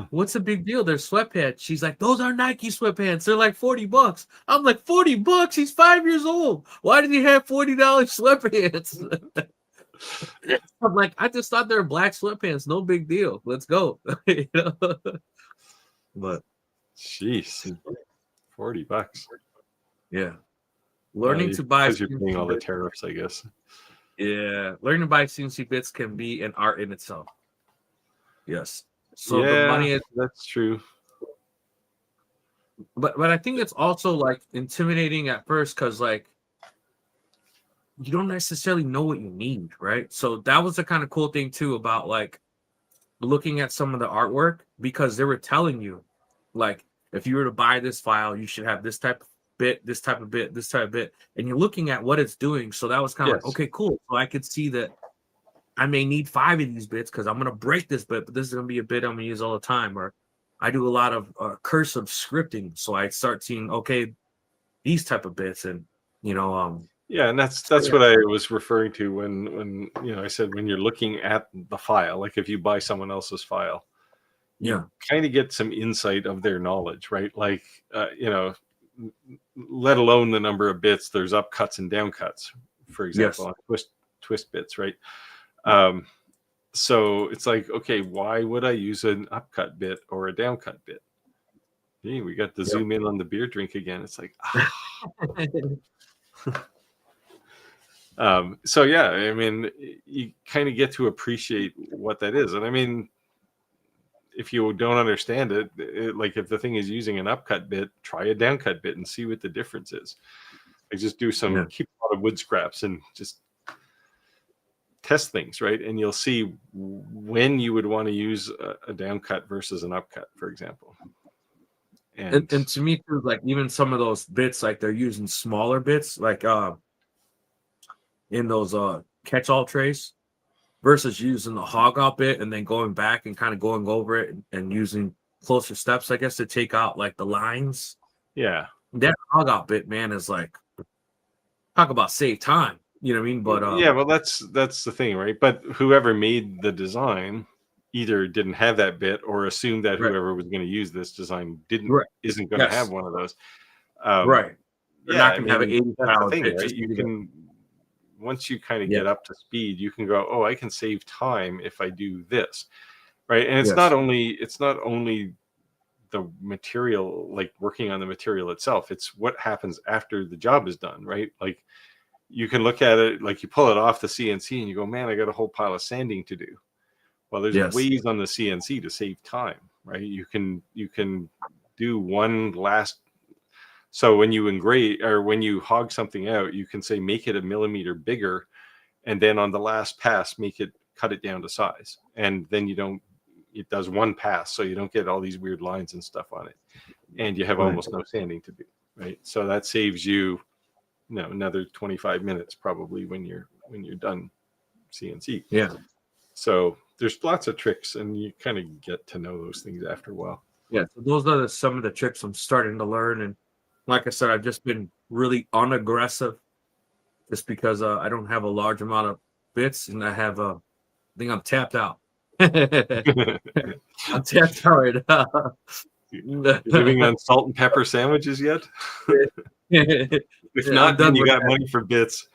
What's the big deal? They're sweatpants. She's like, those are Nike sweatpants. They're like $40. I'm like, $40? He's 5 years old. Why did he have $40 sweatpants? I'm like, I just thought they were black sweatpants. No big deal. Let's go. But jeez, $40. Yeah. Learning to buy, because you're paying all the tariffs, I guess. Yeah. Learning to buy CNC bits can be an art in itself. Yes. So yeah, the money is, that's true. But I think it's also like intimidating at first because like you don't necessarily know what you need, right? So that was the kind of cool thing too about like looking at some of the artwork, because they were telling you like if you were to buy this file, you should have this type of bit, this type of bit, this type of bit, and you're looking at what it's doing. So that was kind of like, okay, cool. So I could see that I may need 5 of these bits because I'm going to break this bit, but this is going to be a bit I'm going to use all the time. Or I do a lot of cursive scripting. So I start seeing, okay, these type of bits. And, yeah, and that's what I was referring to when I said when you're looking at the file, like if you buy someone else's file, you kind of get some insight of their knowledge, right? Like, let alone the number of bits, there's up cuts and down cuts, for example, on twist bits, right? So it's like, okay, why would I use an upcut bit or a downcut bit? Hey, we got to zoom in on the beer drink again. It's like, so yeah, I mean, you kind of get to appreciate what that is. And I mean, if you don't understand it, like if the thing is using an upcut bit, try a downcut bit and see what the difference is. I just do keep a lot of wood scraps and just test things, right? And you'll see when you would want to use a downcut versus an upcut, for example. And to me too, like even some of those bits, like they're using smaller bits, like in those catch-all trays, versus using the hog out bit and then going back and kind of going over it and using closer steps, I guess, to take out like the lines. Yeah, that hog out bit, man, is like, talk about save time. You know what I mean? But yeah, well, that's the thing, right? But whoever made the design either didn't have that bit or assumed that whoever was going to use this design isn't going to have one of those. Right. They're yeah, not I going to have an mean, 80 that's the pound thing, bit. right? Just You can, once you kind of yeah. get up to speed, you can go, oh, I can save time if I do this, right? And it's Yes. not only the material, like working on the material itself. It's what happens after the job is done, right? Like you can look at it, like you pull it off the CNC and you go, man, I got a whole pile of sanding to do. Well, there's Yes. ways on the CNC to save time, right? You can do one last. So when you engrave or when you hog something out, you can say make it a millimeter bigger, and then on the last pass, cut it down to size, and then it does one pass, so you don't get all these weird lines and stuff on it, and you have Right. almost no sanding to do, right? So that saves you, another 25 minutes probably when you're done CNC. Yeah. So there's lots of tricks, and you kind of get to know those things after a while. Yeah. So those are some of the tricks I'm starting to learn. And like I said, I've just been really unaggressive just because I don't have a large amount of bits, and I think I'm tapped out. I'm tapped out right now. You're living on salt and pepper sandwiches yet? If I'm not, then done you with got that. money for bits.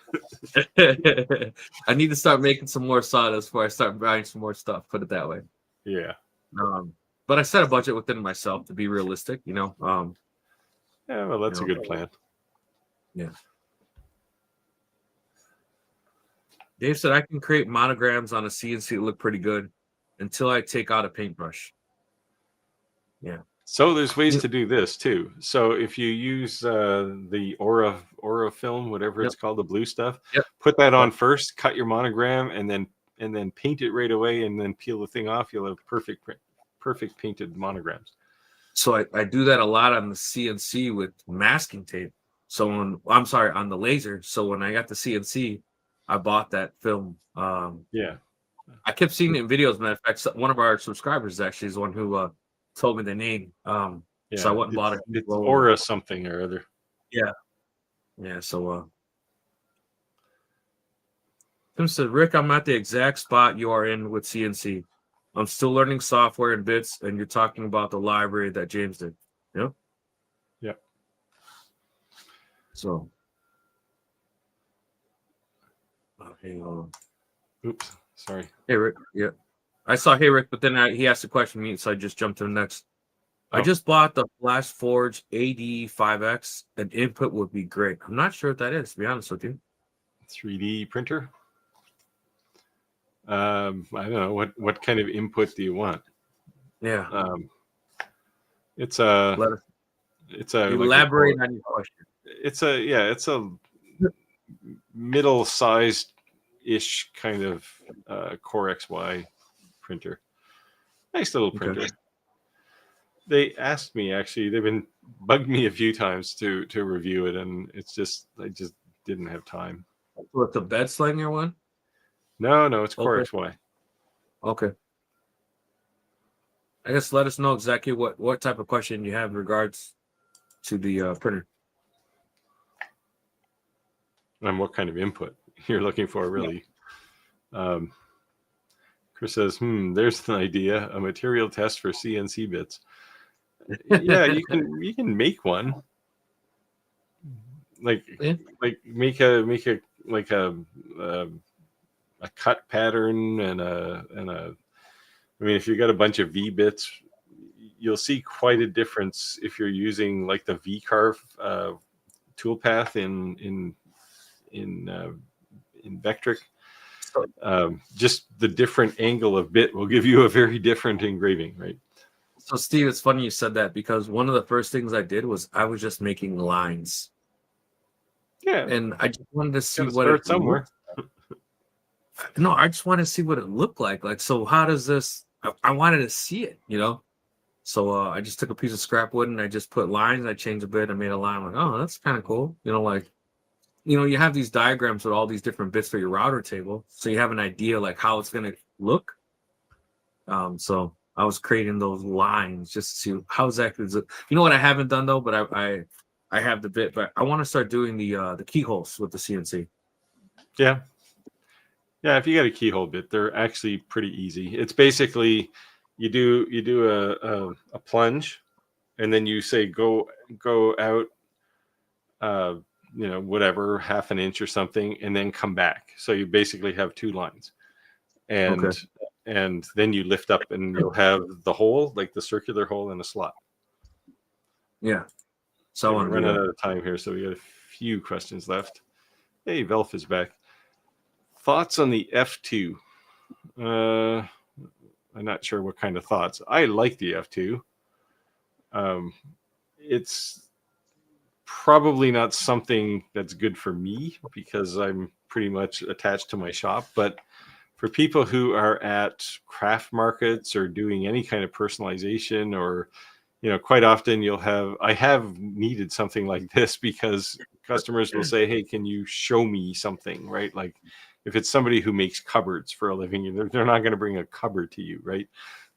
I need to start making some more sawdust before I start buying some more stuff. Put it that way. Yeah. But I set a budget within myself to be realistic. Yeah, well, that's a good plan. Yeah. Dave said I can create monograms on a CNC that look pretty good until I take out a paintbrush. Yeah. So there's ways to do this too. So if you use the Aura film, whatever it's called, the blue stuff, put that on first, cut your monogram, and then paint it right away, and then peel the thing off. You'll have perfect painted monograms. So I do that a lot on the CNC with masking tape. So on the laser. So when I got the CNC, I bought that film. Yeah. I kept seeing it in videos. Matter of fact, one of our subscribers actually is the one who told me the name. So I went and bought it. It's Aura something or other. Yeah. Yeah. So Tim said, Rick, I'm at the exact spot you are in with CNC. I'm still learning software and bits, and you're talking about the library that James did. Yep. Yep. So hang on. Oops, sorry. Hey Rick. Yeah. I saw hey Rick, but then he asked a question to me, so I just jumped to the next. I just bought the Flash Forge AD5X. An input would be great. I'm not sure what that is, to be honest with you. 3D printer. I don't know what kind of input do you want? Yeah. It's a elaborate on your question. It's a middle-sized ish kind of Core XY printer. Nice little printer. Okay. They asked me, actually, they've been bugged me a few times to review it, and I just didn't have time. So it's a bed slinger one? No, it's Core XY. Okay. I guess let us know exactly what type of question you have in regards to the printer. And what kind of input you're looking for, really. Yeah. Chris says, there's an idea, a material test for CNC bits. Yeah, you can make one. Like make a cut pattern and I mean, if you got a bunch of V bits, you'll see quite a difference if you're using like the V carve toolpath in Vectric. Just the different angle of bit will give you a very different engraving, right? So Steve, it's funny you said that, because one of the first things I did was I was just making lines. Yeah. And I just wanted to see what it somewhere. No, I just wanted to see what it looked like. Like, so how does this, I wanted to see it, So I just took a piece of scrap wood and I just put lines. I changed a bit. I made a line. I'm like, oh, that's kind of cool. You have these diagrams with all these different bits for your router table. So you have an idea like how it's going to look. So I was creating those lines just to see how exactly is it. You know what I haven't done though, but I have the bit, but I want to start doing the keyholes with the CNC. Yeah. Yeah, if you got a keyhole bit, they're actually pretty easy. It's basically you do a plunge, and then you say go out whatever, half an inch or something, and then come back. So you basically have 2 lines. And then you lift up and you'll have the hole, like the circular hole in a slot. Yeah. So we're running out of time here, so we got a few questions left. Hey, Velf is back. Thoughts on the F2? I'm not sure what kind of thoughts. I like the F2. It's probably not something that's good for me because I'm pretty much attached to my shop, but for people who are at craft markets or doing any kind of personalization, or quite often I have needed something like this because customers will say, hey, can you show me something, right? Like if it's somebody who makes cupboards for a living, they're not going to bring a cupboard to you, right?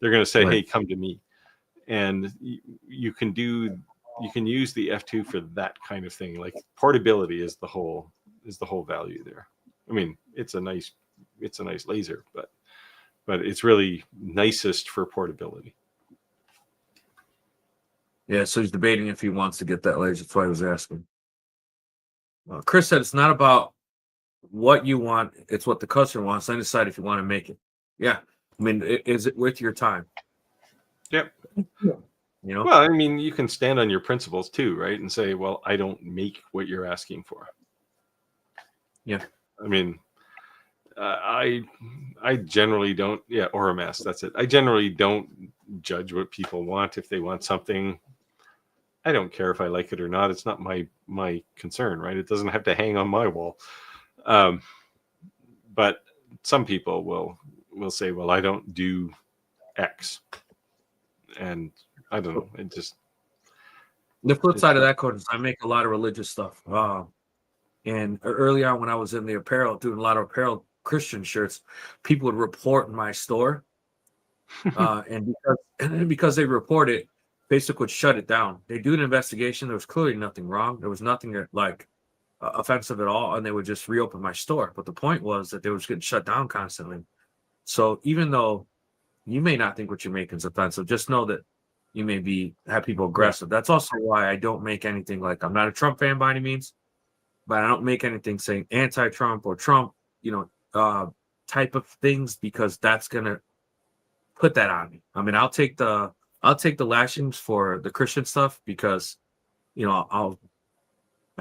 They're going to say, hey, come to me. And you can use the F2 for that kind of thing. Like portability is the whole value there. I mean, it's a nice laser, but it's really nicest for portability. Yeah, so he's debating if he wants to get that laser. That's why I was asking. Chris said it's not about what you want, it's what the customer wants. Then decide if you want to make it. Yeah, I mean, is it worth your time? Yep. Well, I mean, you can stand on your principles too, right? And say, well, I don't make what you're asking for. Yeah. I mean, I generally don't. Yeah, or a mess. That's it. I generally don't judge what people want. If they want something, I don't care if I like it or not. It's not my concern, right? It doesn't have to hang on my wall. But some people will say, well, I don't do X, and I don't know. It just the flip side of that coin is I make a lot of religious stuff. And early on when I was in the apparel, doing a lot of apparel Christian shirts, people would report my store. And because they report it, Facebook would shut it down. They do an investigation. There was clearly nothing wrong. There was nothing offensive at all. And they would just reopen my store. But the point was that they were just getting shut down constantly. So even though you may not think what you're making is offensive, just know that you may have people aggressive. That's also why I don't make anything I'm not a Trump fan by any means, but I don't make anything saying anti-Trump or Trump, type of things, because that's gonna put that on me. I mean, I'll take the lashings for the Christian stuff because, I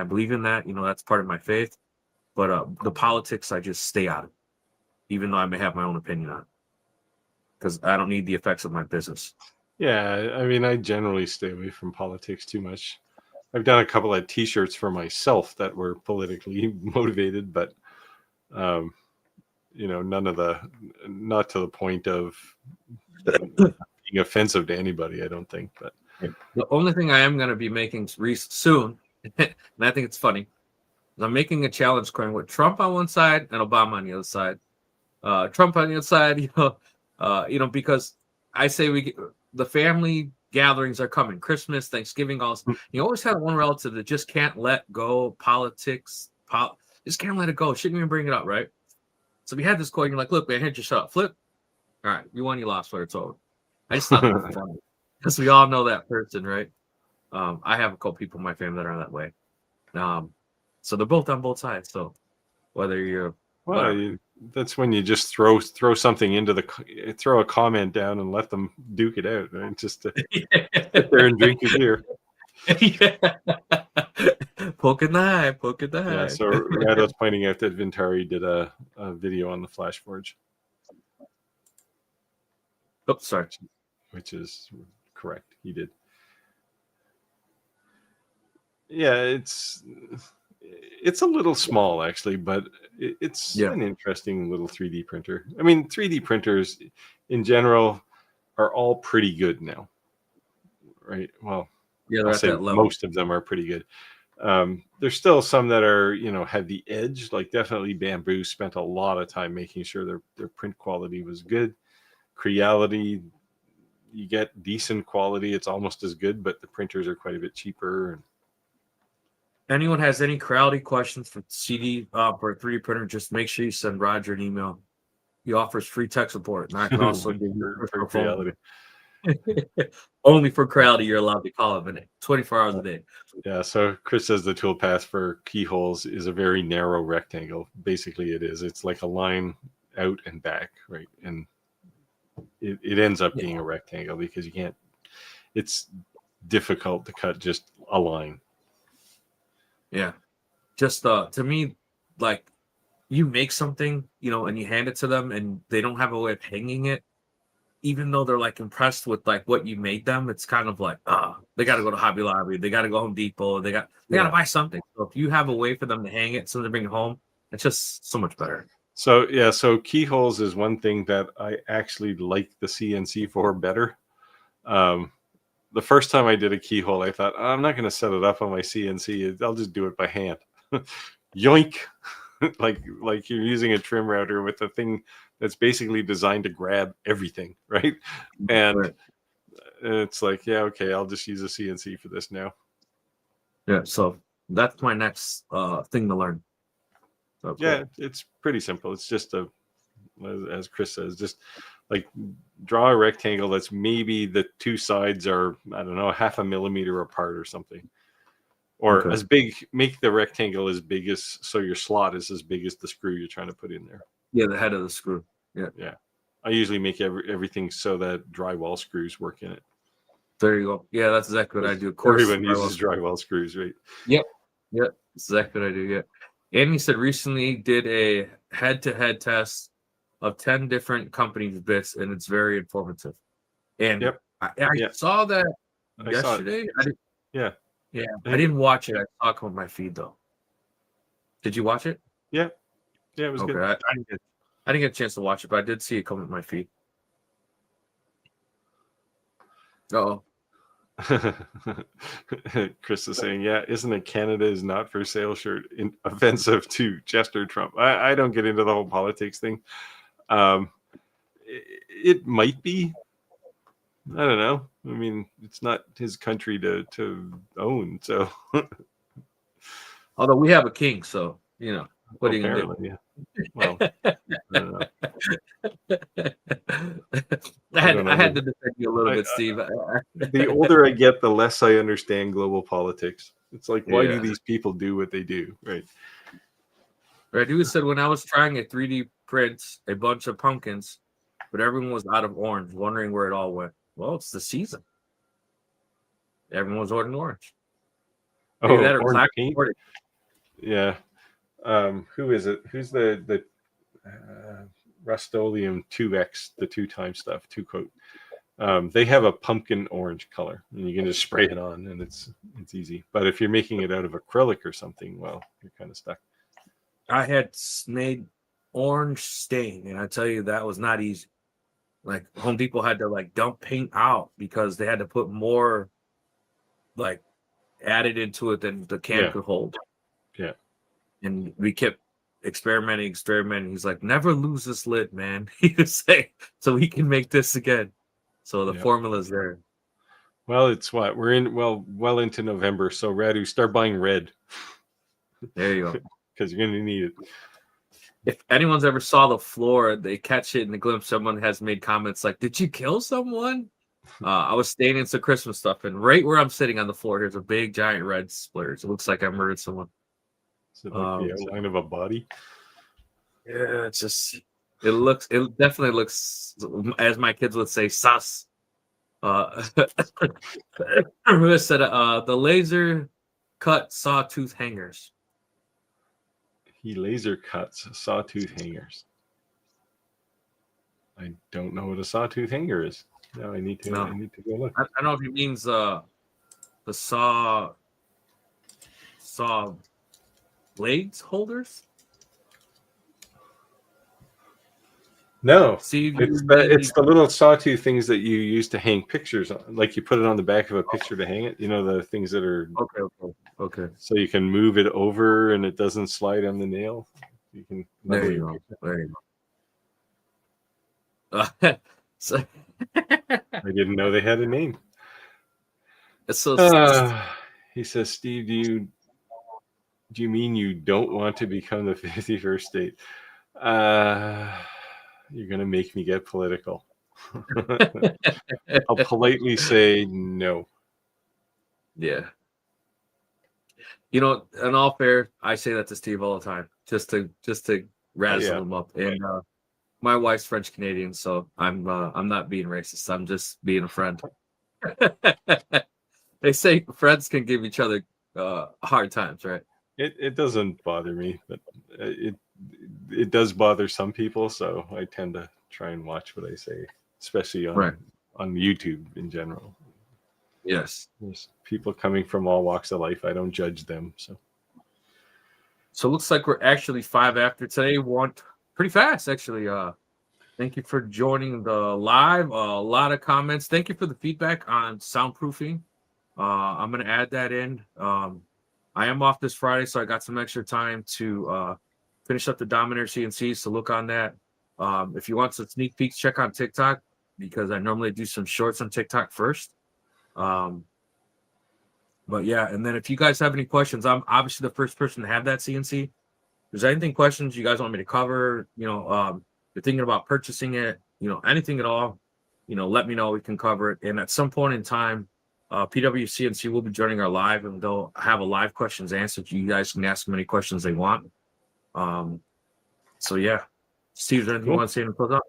believe in that. That's part of my faith. But the politics, I just stay out of it, even though I may have my own opinion on it, because I don't need the effects of my business. Yeah, I mean, I generally stay away from politics too much. I've done a couple of T-shirts for myself that were politically motivated, but not to the point of being offensive to anybody, I don't think. But the only thing I am going to be making soon, and I think it's funny, is I'm making a challenge coin with Trump on one side and Obama on the other side. Trump on the other side, because I say the family gatherings are coming, Christmas, Thanksgiving, all. You always have one relative that just can't let go politics. Just can't let it go. Shouldn't even bring it up, right? So we had this coin. You're like, look, man, hit your shot, flip. All right, you won, you lost, but it's over. I just thought it was funny because we all know that person, right? I have a couple people in my family that are that way. So they're both on both sides. So whether you're that's when you just throw something into throw a comment down and let them duke it out, right? Just to sit there and drink your beer. Poke in the eye. Yeah, so Rado's pointing out that Vintari did a video on the Flash Forge. Oh, sorry. Which is correct. He did. Yeah, it's a little small actually, but it's an interesting little 3D printer. I mean, 3D printers in general are all pretty good now, right? Well, I'll say most of them are pretty good. There's still some that are, have the edge. Like definitely Bamboo spent a lot of time making sure their print quality was good. Creality, you get decent quality. It's almost as good, but the printers are quite a bit cheaper. Anyone has any Creality questions for CD for a 3D printer, just make sure you send Roger an email. He offers free tech support, and I can also give you for Creality. Only for Crowley, you're allowed to call him in 24 hours a day. Yeah, so Chris says the toolpath for keyholes is a very narrow rectangle. Basically, it is. It's like a line out and back, right? And it ends up being a rectangle because you can't. It's difficult to cut just a line. Yeah, just to me, like you make something, and you hand it to them, and they don't have a way of hanging it. Even though they're like impressed with like what you made them, it's kind of like, they got to go to Hobby Lobby, they got to go Home Depot, they got to buy something. So if you have a way for them to hang it so they bring it home, it's just so much better. So keyholes is one thing that I actually like the CNC for better. The first time I did a keyhole, I thought, I'm not going to set it up on my CNC. I'll just do it by hand. Yoink! like you're using a trim router with a thing that's basically designed to grab everything, right? And it's like, yeah, okay, I'll just use a CNC for this now. Yeah, so that's my next thing to learn. So, yeah, cool. It's pretty simple. It's just as Chris says, just like draw a rectangle that's maybe the two sides are, I don't know, 0.5 millimeter apart or something. Or as big, make the rectangle as big as, so your slot is as big as the screw you're trying to put in there. Yeah, the head of the screw. Yeah. Yeah. I usually make everything so that drywall screws work in it. There you go. Yeah, that's exactly what I do. Of course, everyone uses drywall screws, right? Yep. That's exactly what I do. Yeah. Andy said recently did a head-to-head test of 10 different companies' bits, and it's very informative. And I saw that yesterday. Yeah. I didn't watch it. I saw it on my feed though. Did you watch it? Yeah. Yeah, it was good. I didn't get a chance to watch it, but I did see it come on my feed. Uh-oh. Chris is saying, yeah, isn't a Canada is not for sale shirt offensive to Chester Trump? I don't get into the whole politics thing. It might be. I don't know. I mean, it's not his country to own, so. Although we have a king, so what are you gonna do? Yeah. Well, I don't know. I had to defend you a little bit, Steve. The older I get, the less I understand global politics. It's like, why do these people do what they do, right? Radu said, when I was trying a 3D print a bunch of pumpkins, but everyone was out of orange, wondering where it all went. Well, it's the season. Everyone's ordering orange. Maybe that orange paint? Yeah. Who is it? Who's the Rust-Oleum 2X, the 2-time stuff, 2-coat? They have a pumpkin orange color, and you can just spray it on, and it's easy. But if you're making it out of acrylic or something, well, you're kind of stuck. I had made orange stain, and I tell you, that was not easy. Like Home Depot had to like dump paint out because they had to put more like added into it than the can could hold. Yeah. And we kept experimenting. He's like, never lose this lid, man. He would say, so we can make this again. So the formula's there. Well, it's what we're in. Well into November. So Radu, start buying red. There you go. Because you're going to need it. If anyone's ever saw the floor, they catch it in the glimpse. Someone has made comments like, did you kill someone? I was staining some Christmas stuff, and right where I'm sitting on the floor, here's a big giant red splurge. It looks like I murdered someone. Is it like the outline of a body? Yeah, it definitely looks, as my kids would say, sus. Said the laser cut sawtooth hangers. He laser cuts sawtooth hangers. I don't know what a sawtooth hanger is. No, I need to go look. I don't know if he means the saw blades holders. No, it's the little sawtooth things that you use to hang pictures on. Like you put it on the back of a picture to hang it. You know, the things that are okay. So you can move it over and it doesn't slide on the nail. You can. There you go. So I didn't know they had a name. So he says, Steve, do you mean you don't want to become the 51st state? You're going to make me get political. I'll politely say no. Yeah. You know, in all fair, I say that to Steve all the time, just to razzle him up. And my wife's French Canadian, so I'm not being racist. I'm just being a friend. They say friends can give each other hard times, right? It doesn't bother me, but it does bother some people. So I tend to try and watch what I say, especially on YouTube in general. Yes. There's people coming from all walks of life. I don't judge them. So it looks like we're actually 5 after today. Went pretty fast, actually. Thank you for joining the live. A lot of comments. Thank you for the feedback on soundproofing. I'm going to add that in. I am off this Friday, so I got some extra time to finish up the Dominator CNCs to look on that. If you want some sneak peeks, check on TikTok, because I normally do some shorts on TikTok first. But yeah, and then if you guys have any questions, I'm obviously the first person to have that CNC. If there's anything questions you guys want me to cover, you're thinking about purchasing it, anything at all, let me know. We can cover it. And at some point in time, PWCNC will be joining our live, and they'll have a live questions answered. You guys can ask them any questions they want. So yeah, Steve, is there anything you want to say to close up?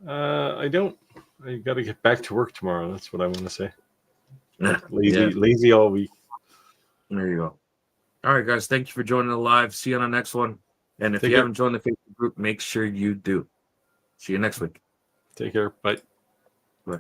I don't. I got to get back to work tomorrow. That's what I want to say. Lazy all week. There you go. All right, guys. Thank you for joining the live. See you on the next one. And if you haven't joined the Facebook group, make sure you do. See you next week. Take care. Bye. Bye.